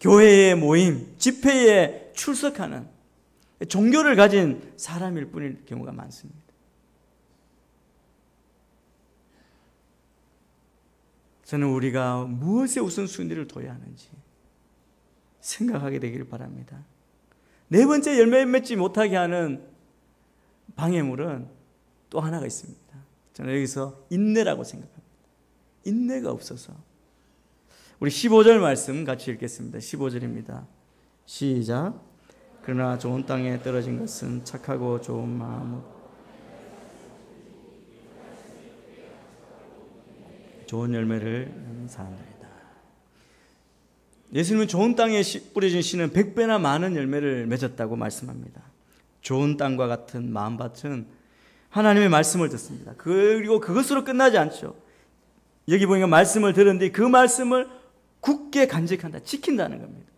교회의 모임, 집회에 출석하는 종교를 가진 사람일 뿐일 경우가 많습니다. 저는 우리가 무엇에 우선순위를 둬야 하는지 생각하게 되기를 바랍니다. 네 번째 열매 맺지 못하게 하는 방해물은 또 하나가 있습니다. 저는 여기서 인내라고 생각합니다. 인내가 없어서. 우리 15절 말씀 같이 읽겠습니다. 15절입니다. 시작. 그러나 좋은 땅에 떨어진 것은 착하고 좋은 마음으로 좋은 열매를 맺는 사람들이다. 예수님은 좋은 땅에 뿌려진 씨는 100배나 많은 열매를 맺었다고 말씀합니다. 좋은 땅과 같은 마음밭은 하나님의 말씀을 듣습니다. 그리고 그것으로 끝나지 않죠. 여기 보니까 말씀을 들었는데 그 말씀을 굳게 간직한다, 지킨다는 겁니다.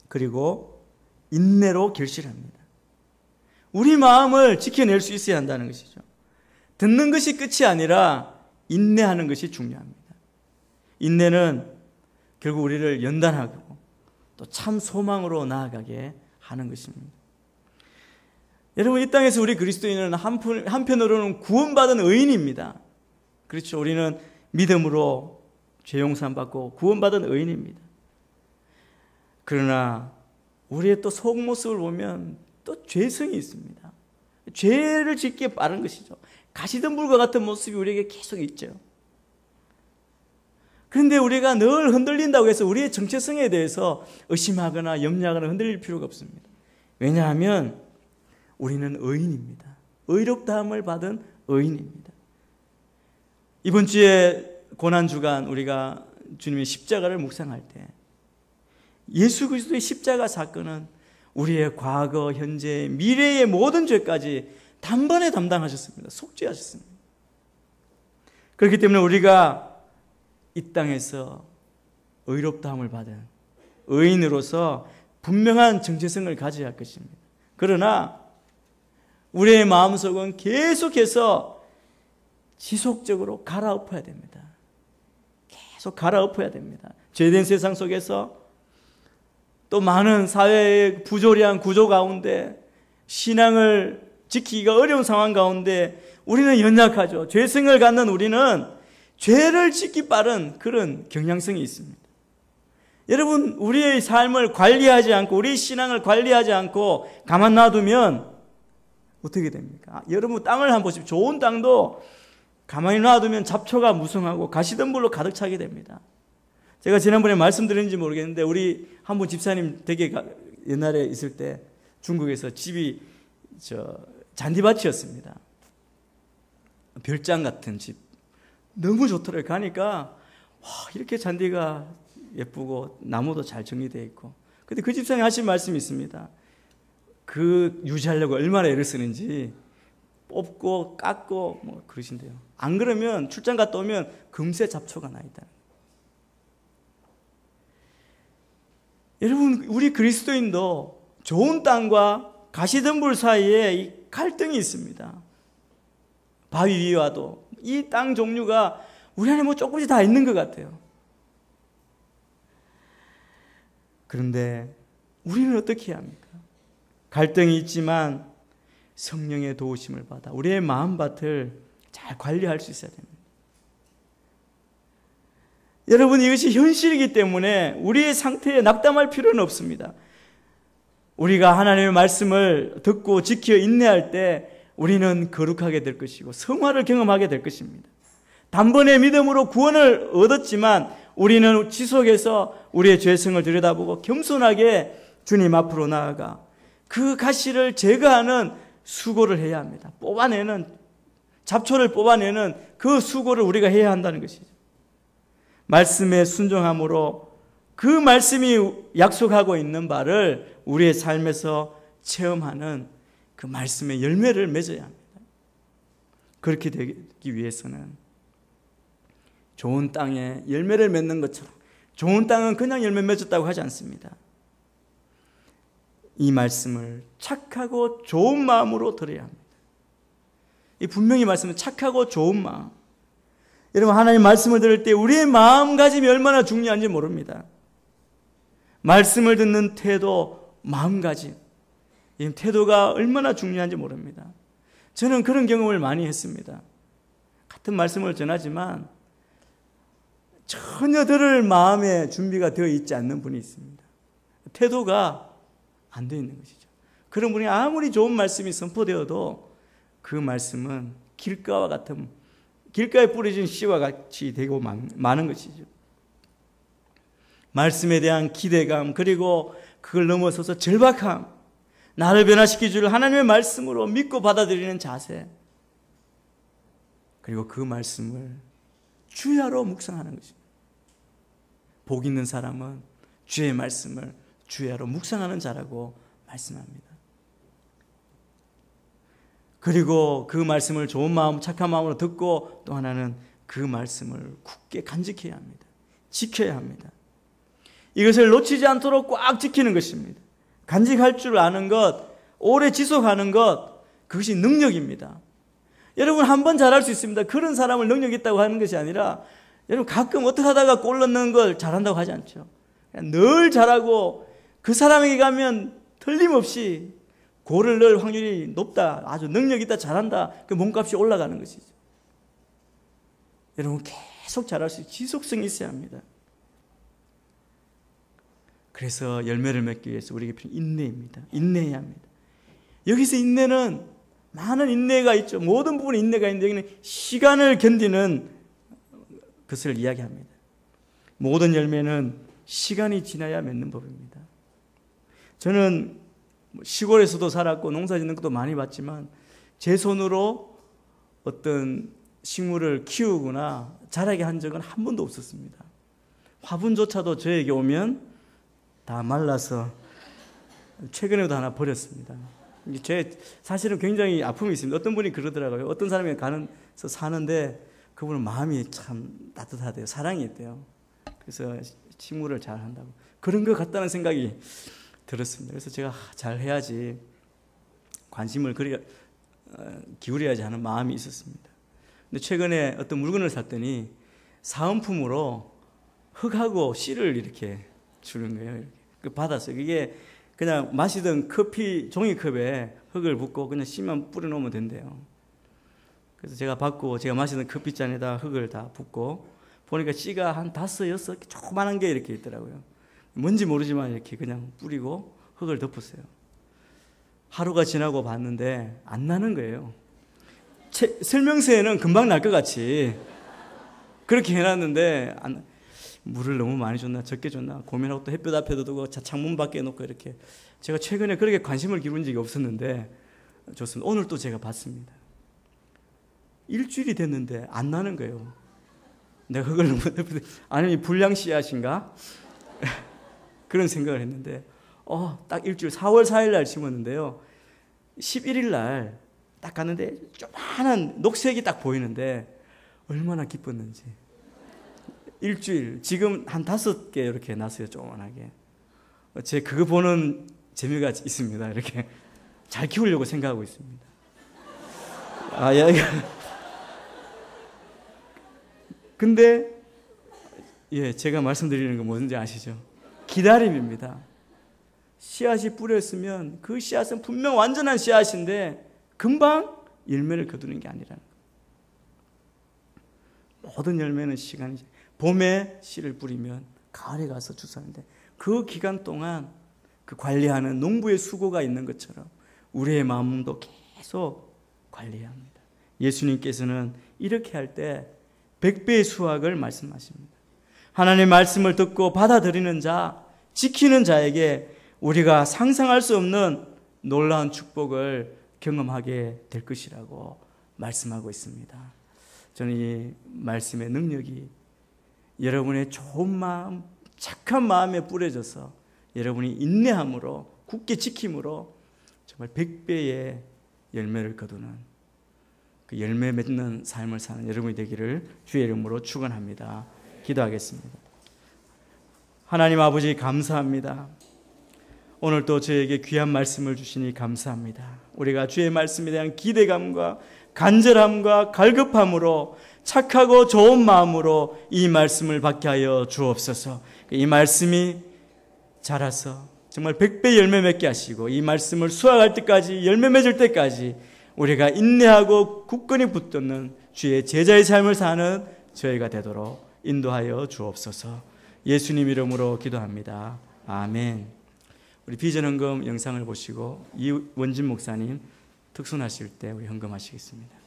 그리고 인내로 결실합니다. 우리 마음을 지켜낼 수 있어야 한다는 것이죠. 듣는 것이 끝이 아니라 인내하는 것이 중요합니다. 인내는 결국 우리를 연단하고 또 참 소망으로 나아가게 하는 것입니다. 여러분, 이 땅에서 우리 그리스도인은 한편으로는 구원받은 의인입니다. 그렇죠. 우리는 믿음으로 죄 용서함 받고 구원받은 의인입니다. 그러나 우리의 또 속모습을 보면 또 죄성이 있습니다. 죄를 짓기에 빠른 것이죠. 가시덤불과 같은 모습이 우리에게 계속 있죠. 그런데 우리가 늘 흔들린다고 해서 우리의 정체성에 대해서 의심하거나 염려하거나 흔들릴 필요가 없습니다. 왜냐하면 우리는 의인입니다. 의롭다함을 받은 의인입니다. 이번 주에 고난주간 우리가 주님의 십자가를 묵상할 때 예수 그리스도의 십자가 사건은 우리의 과거, 현재, 미래의 모든 죄까지 단번에 담당하셨습니다. 속죄하셨습니다. 그렇기 때문에 우리가 이 땅에서 의롭다함을 받은 의인으로서 분명한 정체성을 가져야 할 것입니다. 그러나 우리의 마음속은 계속해서 지속적으로 갈아엎어야 됩니다. 계속 갈아엎어야 됩니다. 죄된 세상 속에서 또 많은 사회의 부조리한 구조 가운데 신앙을 지키기가 어려운 상황 가운데 우리는 연약하죠. 죄성을 갖는 우리는 죄를 짓기 빠른 그런 경향성이 있습니다. 여러분, 우리의 삶을 관리하지 않고 우리의 신앙을 관리하지 않고 가만 놔두면 어떻게 됩니까? 여러분, 땅을 한번 보십시오. 좋은 땅도 가만히 놔두면 잡초가 무성하고 가시덤불로 가득 차게 됩니다. 제가 지난번에 말씀드렸는지 모르겠는데 우리 한 분 집사님 댁에 옛날에 있을 때 중국에서 집이 잔디밭이었습니다. 별장 같은 집. 너무 좋더라고요. 가니까 와, 이렇게 잔디가 예쁘고 나무도 잘 정리되어 있고. 근데 그 집사님 하신 말씀이 있습니다. 그 유지하려고 얼마나 애를 쓰는지 뽑고 깎고 뭐 그러신대요. 안 그러면 출장 갔다 오면 금세 잡초가 나 있다. 여러분, 우리 그리스도인도 좋은 땅과 가시덤불 사이에 이 갈등이 있습니다. 바위 위와도 이 땅 종류가 우리 안에 뭐 조금씩 다 있는 것 같아요. 그런데 우리는 어떻게 해야 합니까? 갈등이 있지만 성령의 도우심을 받아 우리의 마음밭을 잘 관리할 수 있어야 됩니다. 여러분, 이것이 현실이기 때문에 우리의 상태에 낙담할 필요는 없습니다. 우리가 하나님의 말씀을 듣고 지켜 인내할 때 우리는 거룩하게 될 것이고 성화를 경험하게 될 것입니다. 단번에 믿음으로 구원을 얻었지만 우리는 지속해서 우리의 죄성을 들여다보고 겸손하게 주님 앞으로 나아가 그 가시를 제거하는 수고를 해야 합니다. 잡초를 뽑아내는 그 수고를 우리가 해야 한다는 것이죠. 말씀에 순종함으로 그 말씀이 약속하고 있는 바를 우리의 삶에서 체험하는 그 말씀의 열매를 맺어야 합니다. 그렇게 되기 위해서는 좋은 땅에 열매를 맺는 것처럼, 좋은 땅은 그냥 열매 맺었다고 하지 않습니다. 이 말씀을 착하고 좋은 마음으로 들어야 합니다. 이 분명히 말씀은 착하고 좋은 마음. 여러분, 하나님 말씀을 들을 때 우리의 마음가짐이 얼마나 중요한지 모릅니다. 말씀을 듣는 태도, 마음가짐, 이 태도가 얼마나 중요한지 모릅니다. 저는 그런 경험을 많이 했습니다. 같은 말씀을 전하지만 전혀 들을 마음의 준비가 되어 있지 않는 분이 있습니다. 태도가 안 되어 있는 것이죠. 그런 분이 아무리 좋은 말씀이 선포되어도 그 말씀은 길가에 뿌려진 씨와 같이 되고 마는 것이죠. 말씀에 대한 기대감, 그리고 그걸 넘어서서 절박함, 나를 변화시켜 줄 하나님의 말씀으로 믿고 받아들이는 자세, 그리고 그 말씀을 주야로 묵상하는 것입니다. 복 있는 사람은 주의 말씀을 주야로 묵상하는 자라고 말씀합니다. 그리고 그 말씀을 좋은 마음, 착한 마음으로 듣고 또 하나는 그 말씀을 굳게 간직해야 합니다. 지켜야 합니다. 이것을 놓치지 않도록 꽉 지키는 것입니다. 간직할 줄 아는 것, 오래 지속하는 것, 그것이 능력입니다. 여러분, 한 번 잘할 수 있습니다. 그런 사람을 능력 있다고 하는 것이 아니라 여러분 가끔 어떻게 하다가 골 넣는 걸 잘한다고 하지 않죠. 그냥 늘 잘하고 그 사람에게 가면 틀림없이 골을 넣을 확률이 높다, 아주 능력 있다, 잘한다, 그 몸값이 올라가는 것이죠. 여러분 계속 잘할 수 있는 지속성이 있어야 합니다. 그래서 열매를 맺기 위해서 우리에게 필요한 인내입니다. 인내해야 합니다. 여기서 인내는 많은 인내가 있죠. 모든 부분에 인내가 있는데 여기는 시간을 견디는 것을 이야기합니다. 모든 열매는 시간이 지나야 맺는 법입니다. 저는 시골에서도 살았고 농사 짓는 것도 많이 봤지만 제 손으로 어떤 식물을 키우거나 자라게 한 적은 한 번도 없었습니다. 화분조차도 저에게 오면 다 말라서 최근에도 하나 버렸습니다. 제 사실은 굉장히 아픔이 있습니다. 어떤 분이 그러더라고요. 어떤 사람이 가서 사는데 그분은 마음이 참 따뜻하대요. 사랑이 있대요. 그래서 식물을 잘 한다고. 그런 것 같다는 생각이 들었습니다. 그래서 제가 잘 해야지, 관심을 기울여야지 하는 마음이 있었습니다. 근데 최근에 어떤 물건을 샀더니 사은품으로 흙하고 씨를 이렇게 주는 거예요. 이렇게 받았어요. 그게 그냥 마시던 커피 종이컵에 흙을 붓고 그냥 씨만 뿌려놓으면 된대요. 그래서 제가 받고 제가 마시던 커피잔에다 흙을 다 붓고 보니까 씨가 한 5, 6개 조그만한 게 이렇게 있더라고요. 뭔지 모르지만 이렇게 그냥 뿌리고 흙을 덮었어요. 하루가 지나고 봤는데 안 나는 거예요. 설명서에는 금방 날 것 같이 그렇게 해놨는데 물을 너무 많이 줬나 적게 줬나 고민하고 또 햇볕 앞에도 두고 창문 밖에 놓고 이렇게. 제가 최근에 그렇게 관심을 기울인 적이 없었는데 좋습니다. 오늘 또 제가 봤습니다. 일주일이 됐는데 안 나는 거예요. 내가 흙을 너무 덮었는데 아니면 불량 씨앗인가? 그런 생각을 했는데 딱 일주일 4월 4일 날 심었는데요. 11일 날 딱 갔는데 조그만한 녹색이 딱 보이는데 얼마나 기뻤는지. 일주일 지금 한 5개 이렇게 났어요. 조그만하게. 제 그거 보는 재미가 있습니다. 이렇게 잘 키우려고 생각하고 있습니다. 근데 제가 말씀드리는 건 뭔지 아시죠? 기다림입니다. 씨앗이 뿌렸으면 그 씨앗은 분명 완전한 씨앗인데 금방 열매를 거두는 게 아니라는 거예요. 모든 열매는 시간이죠. 봄에 씨를 뿌리면 가을에 가서 주사하는데 그 기간 동안 그 관리하는 농부의 수고가 있는 것처럼 우리의 마음도 계속 관리해야 합니다. 예수님께서는 이렇게 할 때 100배의 수확을 말씀하십니다. 하나님의 말씀을 듣고 받아들이는 자, 지키는 자에게 우리가 상상할 수 없는 놀라운 축복을 경험하게 될 것이라고 말씀하고 있습니다. 저는 이 말씀의 능력이 여러분의 좋은 마음, 착한 마음에 뿌려져서 여러분이 인내함으로 굳게 지킴으로 정말 100배의 열매를 거두는 그 열매 맺는 삶을 사는 여러분이 되기를 주의 이름으로 축원합니다. 기도하겠습니다. 하나님 아버지 감사합니다. 오늘 또 저에게 귀한 말씀을 주시니 감사합니다. 우리가 주의 말씀에 대한 기대감과 간절함과 갈급함으로 착하고 좋은 마음으로 이 말씀을 받게 하여 주옵소서. 이 말씀이 자라서 정말 100배 열매 맺게 하시고 이 말씀을 수확할 때까지 열매 맺을 때까지 우리가 인내하고 굳건히 붙드는 주의 제자의 삶을 사는 저희가 되도록 인도하여 주옵소서. 예수님 이름으로 기도합니다. 아멘. 우리 비전 헌금 영상을 보시고 이원진 목사님 특순하실 때 우리 헌금하시겠습니다.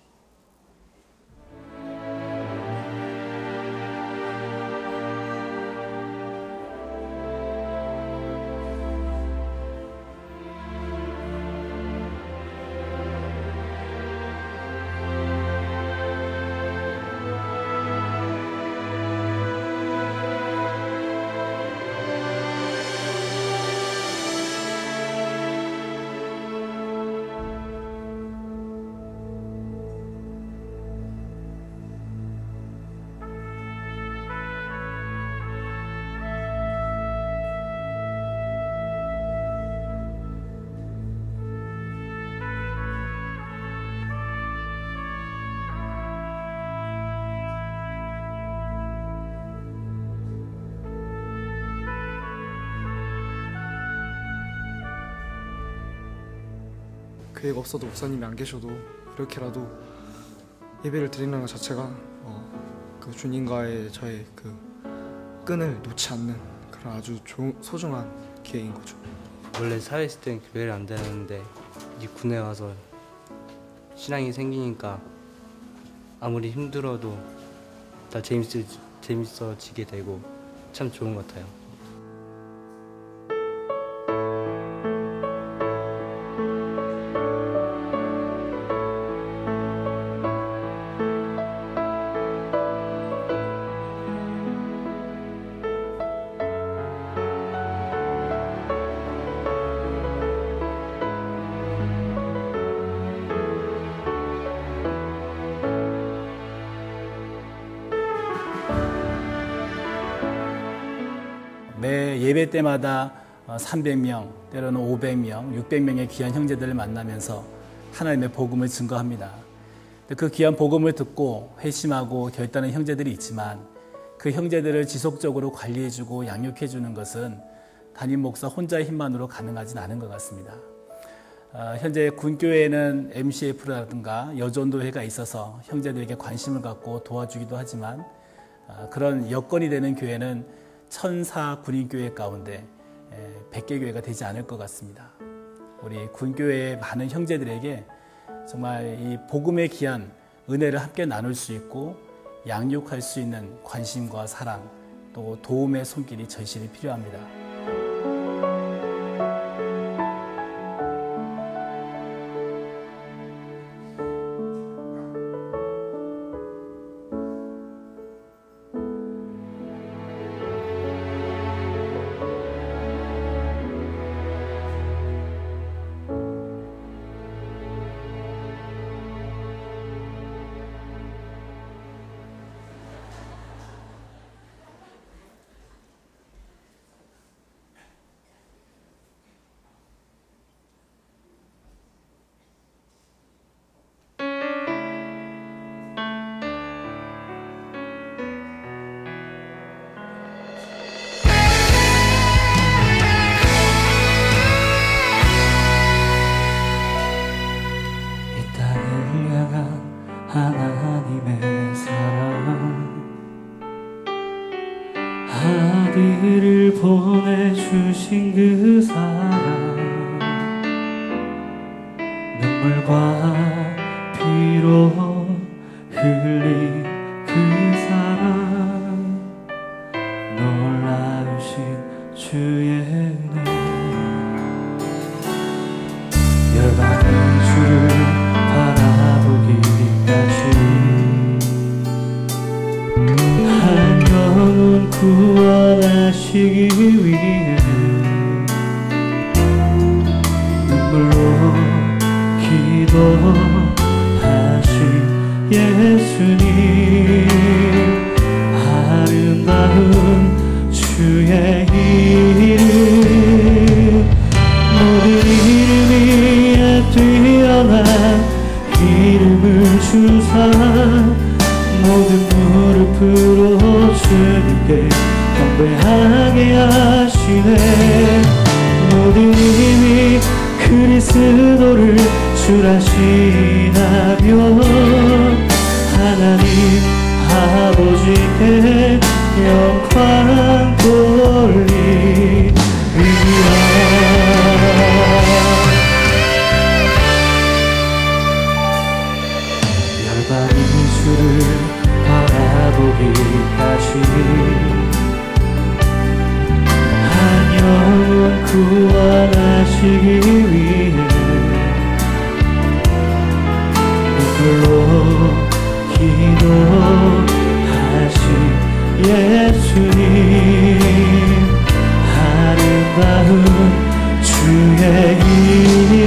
계획 없어도 목사님이 안 계셔도 이렇게라도 예배를 드리는 것 자체가 그 주님과의 저의 그 끈을 놓지 않는 그런 아주 소중한 기회인 거죠. 원래 살아있을 땐 교회를 안 다녔는데 이 군에 와서 신앙이 생기니까 아무리 힘들어도 다 재밌어지게 되고 참 좋은 것 같아요. 매 예배 때마다 300명, 때로는 500명, 600명의 귀한 형제들을 만나면서 하나님의 복음을 증거합니다. 그 귀한 복음을 듣고 회심하고 결단한 형제들이 있지만 그 형제들을 지속적으로 관리해주고 양육해주는 것은 담임 목사 혼자의 힘만으로 가능하진 않은 것 같습니다. 현재 군교회에는 MCF라든가 여전도회가 있어서 형제들에게 관심을 갖고 도와주기도 하지만 그런 여건이 되는 교회는 천사 군인교회 가운데 100개 교회가 되지 않을 것 같습니다. 우리 군교회의 많은 형제들에게 정말 이 복음의 귀한 은혜를 함께 나눌 수 있고 양육할 수 있는 관심과 사랑 또 도움의 손길이 절실히 필요합니다. 하나님의 사랑 아들을 보내주신 그 사랑 눈물과 피로 흘린 그 사랑 놀라우신 주의 은혜 열방의 주를 바라보기까지 한 영혼 구원하시기 위해 눈물로 기도하신 예수님 아름다운 주의 이름 모든 이름 위에 뛰어난 이름을 주사 모든 무릎으로 주님께 경배하게 하시네 모든 힘이 그리스도를 주라시나며 하나님 아버지께 영광 돌리리라 열방이 주를 바라보기까지 한 영혼 구원하시기 위해 눈물로 기도하신 예수님 아름다운 주의 이름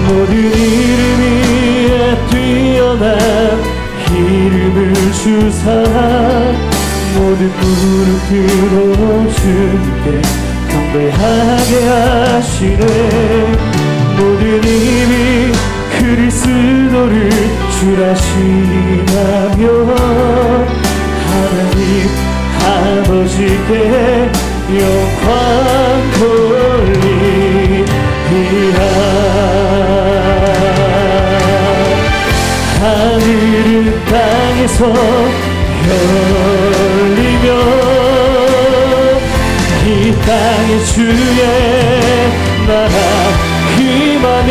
모든 이름 위에 뛰어난 이름을 주사 모든 무릎으로 주님께 경배하게 하시네 모든 힘이 그리스도를 주라시나며 하나님 아버지께 영광 돌리리라 하늘은 땅에서 열리며 이 땅의 주의 나라 임하네.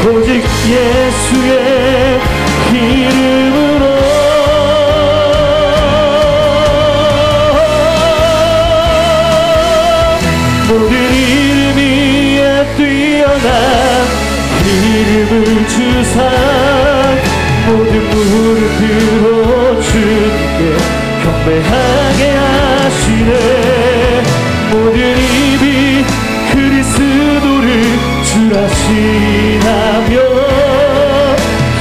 오직 예수의 이름으로 모든 이름 위에 뛰어난 이름을 주사 모든 무릎으로 주님께 경배하게 하시네. 모든 입이 그리스도를 주라시나며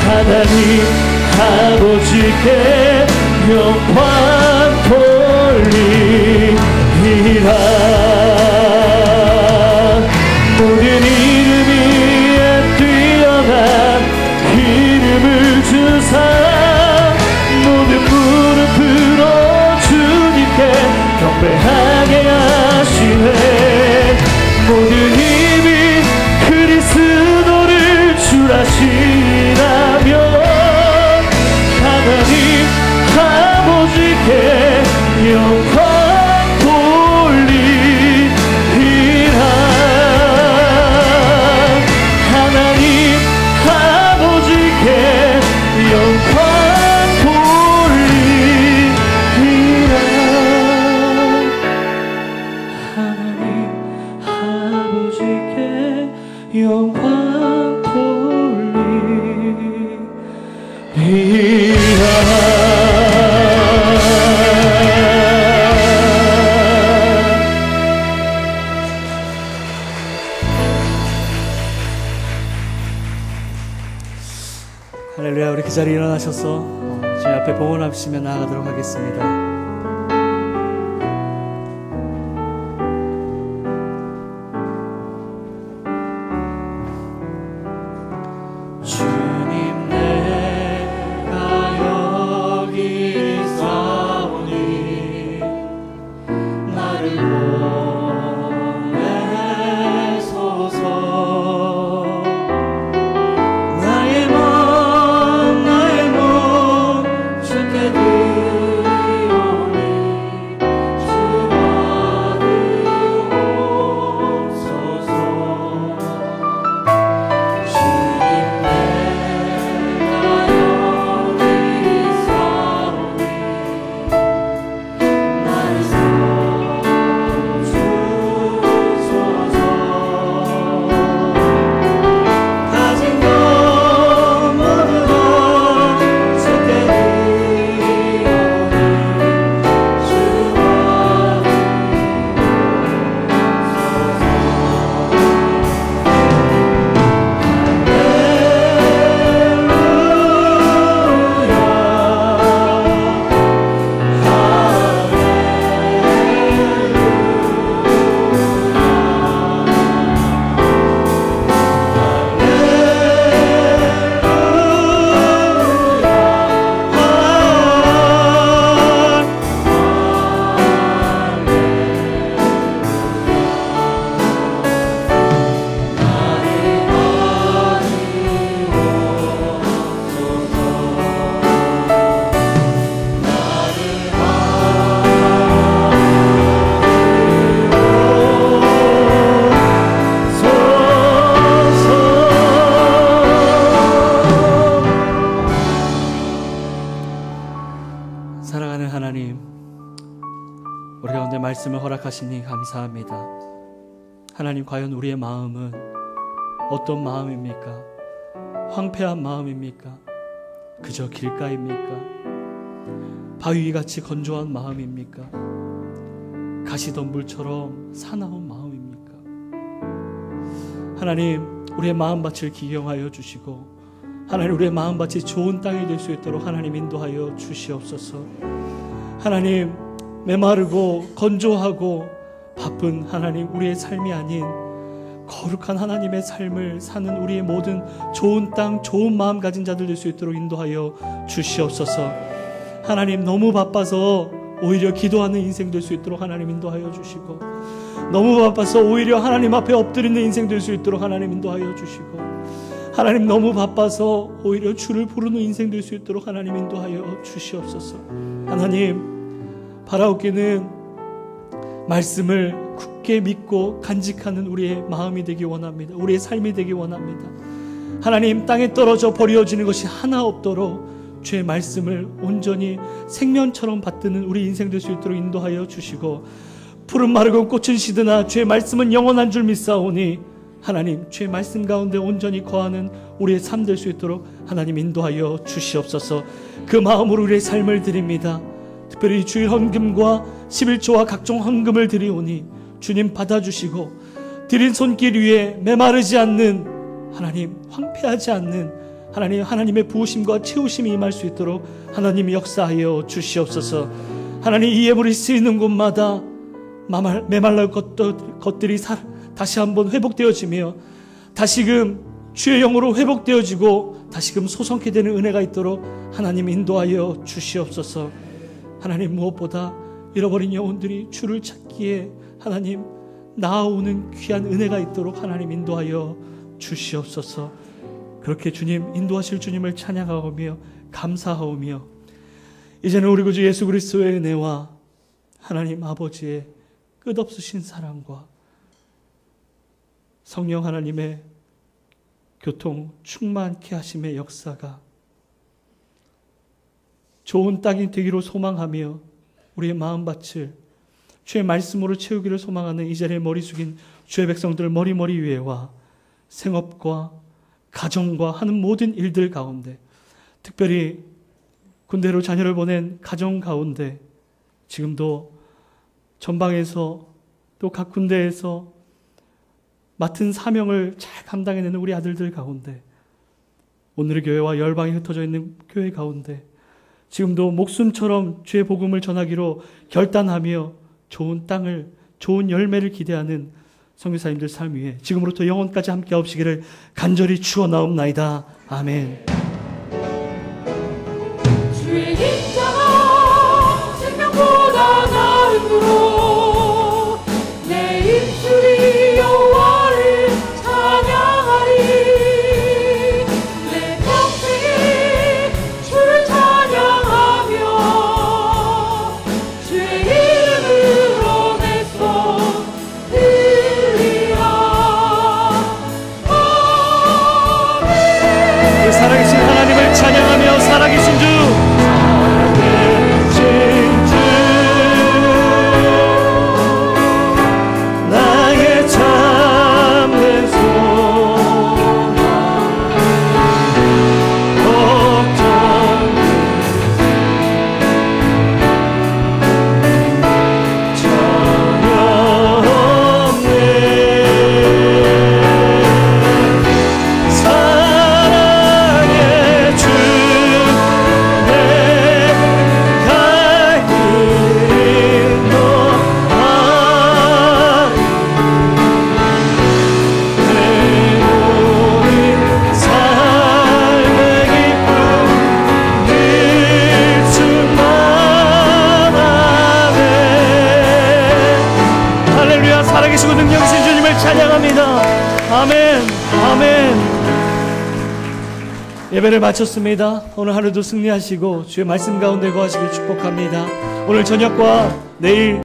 하나님 아버지께 영광 돌리리라. 모든 이름 위에 뛰어난 이름을 주사 모든 무릎으로 주님께 경배하게 하시네. 모든 입이 그리스도를 주라시나며 하나님 아버지께 영광 돌리리라. 하나님 아버지께 영광 돌리리라. 하나님 아버지께 영광 할렐루야. 우리 그 자리에 일어나셔서 주님 앞에 봉헌합시며 나아가도록 하겠습니다. 말씀을 허락하시니 감사합니다. 하나님, 과연 우리의 마음은 어떤 마음입니까? 황폐한 마음입니까? 그저 길가입니까? 바위같이 건조한 마음입니까? 가시덤불처럼 사나운 마음입니까? 하나님, 우리의 마음밭을 기경하여 주시고 하나님, 우리의 마음밭이 좋은 땅이 될 수 있도록 하나님 인도하여 주시옵소서. 하나님, 메마르고 건조하고 바쁜 하나님, 우리의 삶이 아닌 거룩한 하나님의 삶을 사는 우리의 모든 좋은 땅, 좋은 마음 가진 자들 될 수 있도록 인도하여 주시옵소서. 하나님, 너무 바빠서 오히려 기도하는 인생 될 수 있도록 하나님 인도하여 주시고, 너무 바빠서 오히려 하나님 앞에 엎드리는 인생 될 수 있도록 하나님 인도하여 주시고, 하나님 너무 바빠서 오히려 주를 부르는 인생 될 수 있도록 하나님 인도하여 주시옵소서. 하나님, 바라옵기는 말씀을 굳게 믿고 간직하는 우리의 마음이 되기 원합니다. 우리의 삶이 되기 원합니다. 하나님, 땅에 떨어져 버려지는 것이 하나 없도록 주의 말씀을 온전히 생면처럼 받드는 우리 인생 될 수 있도록 인도하여 주시고, 푸른 마르고 꽃은 시드나 주의 말씀은 영원한 줄 믿사오니 하나님, 주의 말씀 가운데 온전히 거하는 우리의 삶 될 수 있도록 하나님 인도하여 주시옵소서. 그 마음으로 우리의 삶을 드립니다. 특별히 주일 헌금과 11조와 각종 헌금을 드리오니 주님 받아주시고, 드린 손길 위에 메마르지 않는 하나님, 황폐하지 않는 하나님, 하나님의 부으심과 채우심이 임할 수 있도록 하나님 역사하여 주시옵소서. 하나님, 이 예물이 쓰이는 곳마다 메말라 것들이 다시 한번 회복되어지며 다시금 주의 영으로 회복되어지고 다시금 소성케 되는 은혜가 있도록 하나님 인도하여 주시옵소서. 하나님, 무엇보다 잃어버린 영혼들이 주를 찾기에 하나님 나아오는 귀한 은혜가 있도록 하나님 인도하여 주시옵소서. 그렇게 주님 인도하실 주님을 찬양하오며 감사하오며, 이제는 우리 구주 예수 그리스도의 은혜와 하나님 아버지의 끝없으신 사랑과 성령 하나님의 교통 충만케 하심의 역사가 좋은 땅이 되기로 소망하며 우리의 마음밭을 주의 말씀으로 채우기를 소망하는 이 자리에 머리 숙인 주의 백성들 머리 위에와 생업과 가정과 하는 모든 일들 가운데, 특별히 군대로 자녀를 보낸 가정 가운데 지금도 전방에서 또 각 군대에서 맡은 사명을 잘 감당해내는 우리 아들들 가운데, 오늘의 교회와 열방에 흩어져 있는 교회 가운데 지금도 목숨처럼 주의 복음을 전하기로 결단하며 좋은 땅을, 좋은 열매를 기대하는 선교사님들 삶 위에 지금부터 영원까지 함께 하옵시기를 간절히 축원하옵나이다. 아멘. 주의 입자가 생명보다 나음으로 내 입술이 여호와를 찬양하리. 내 평생에 주를 찬양하며 주의 이름으로 내 손 살아계신 하나님을 찬양하며 살아계신 주, 살아계신 주, 나의 참된 소망, 걱정 전혀 없네. 살아계시고 능력이신 주님을 찬양합니다. 아멘, 아멘. 예배를 마쳤습니다. 오늘 하루도 승리하시고 주의 말씀 가운데 거하시길 축복합니다. 오늘 저녁과 내일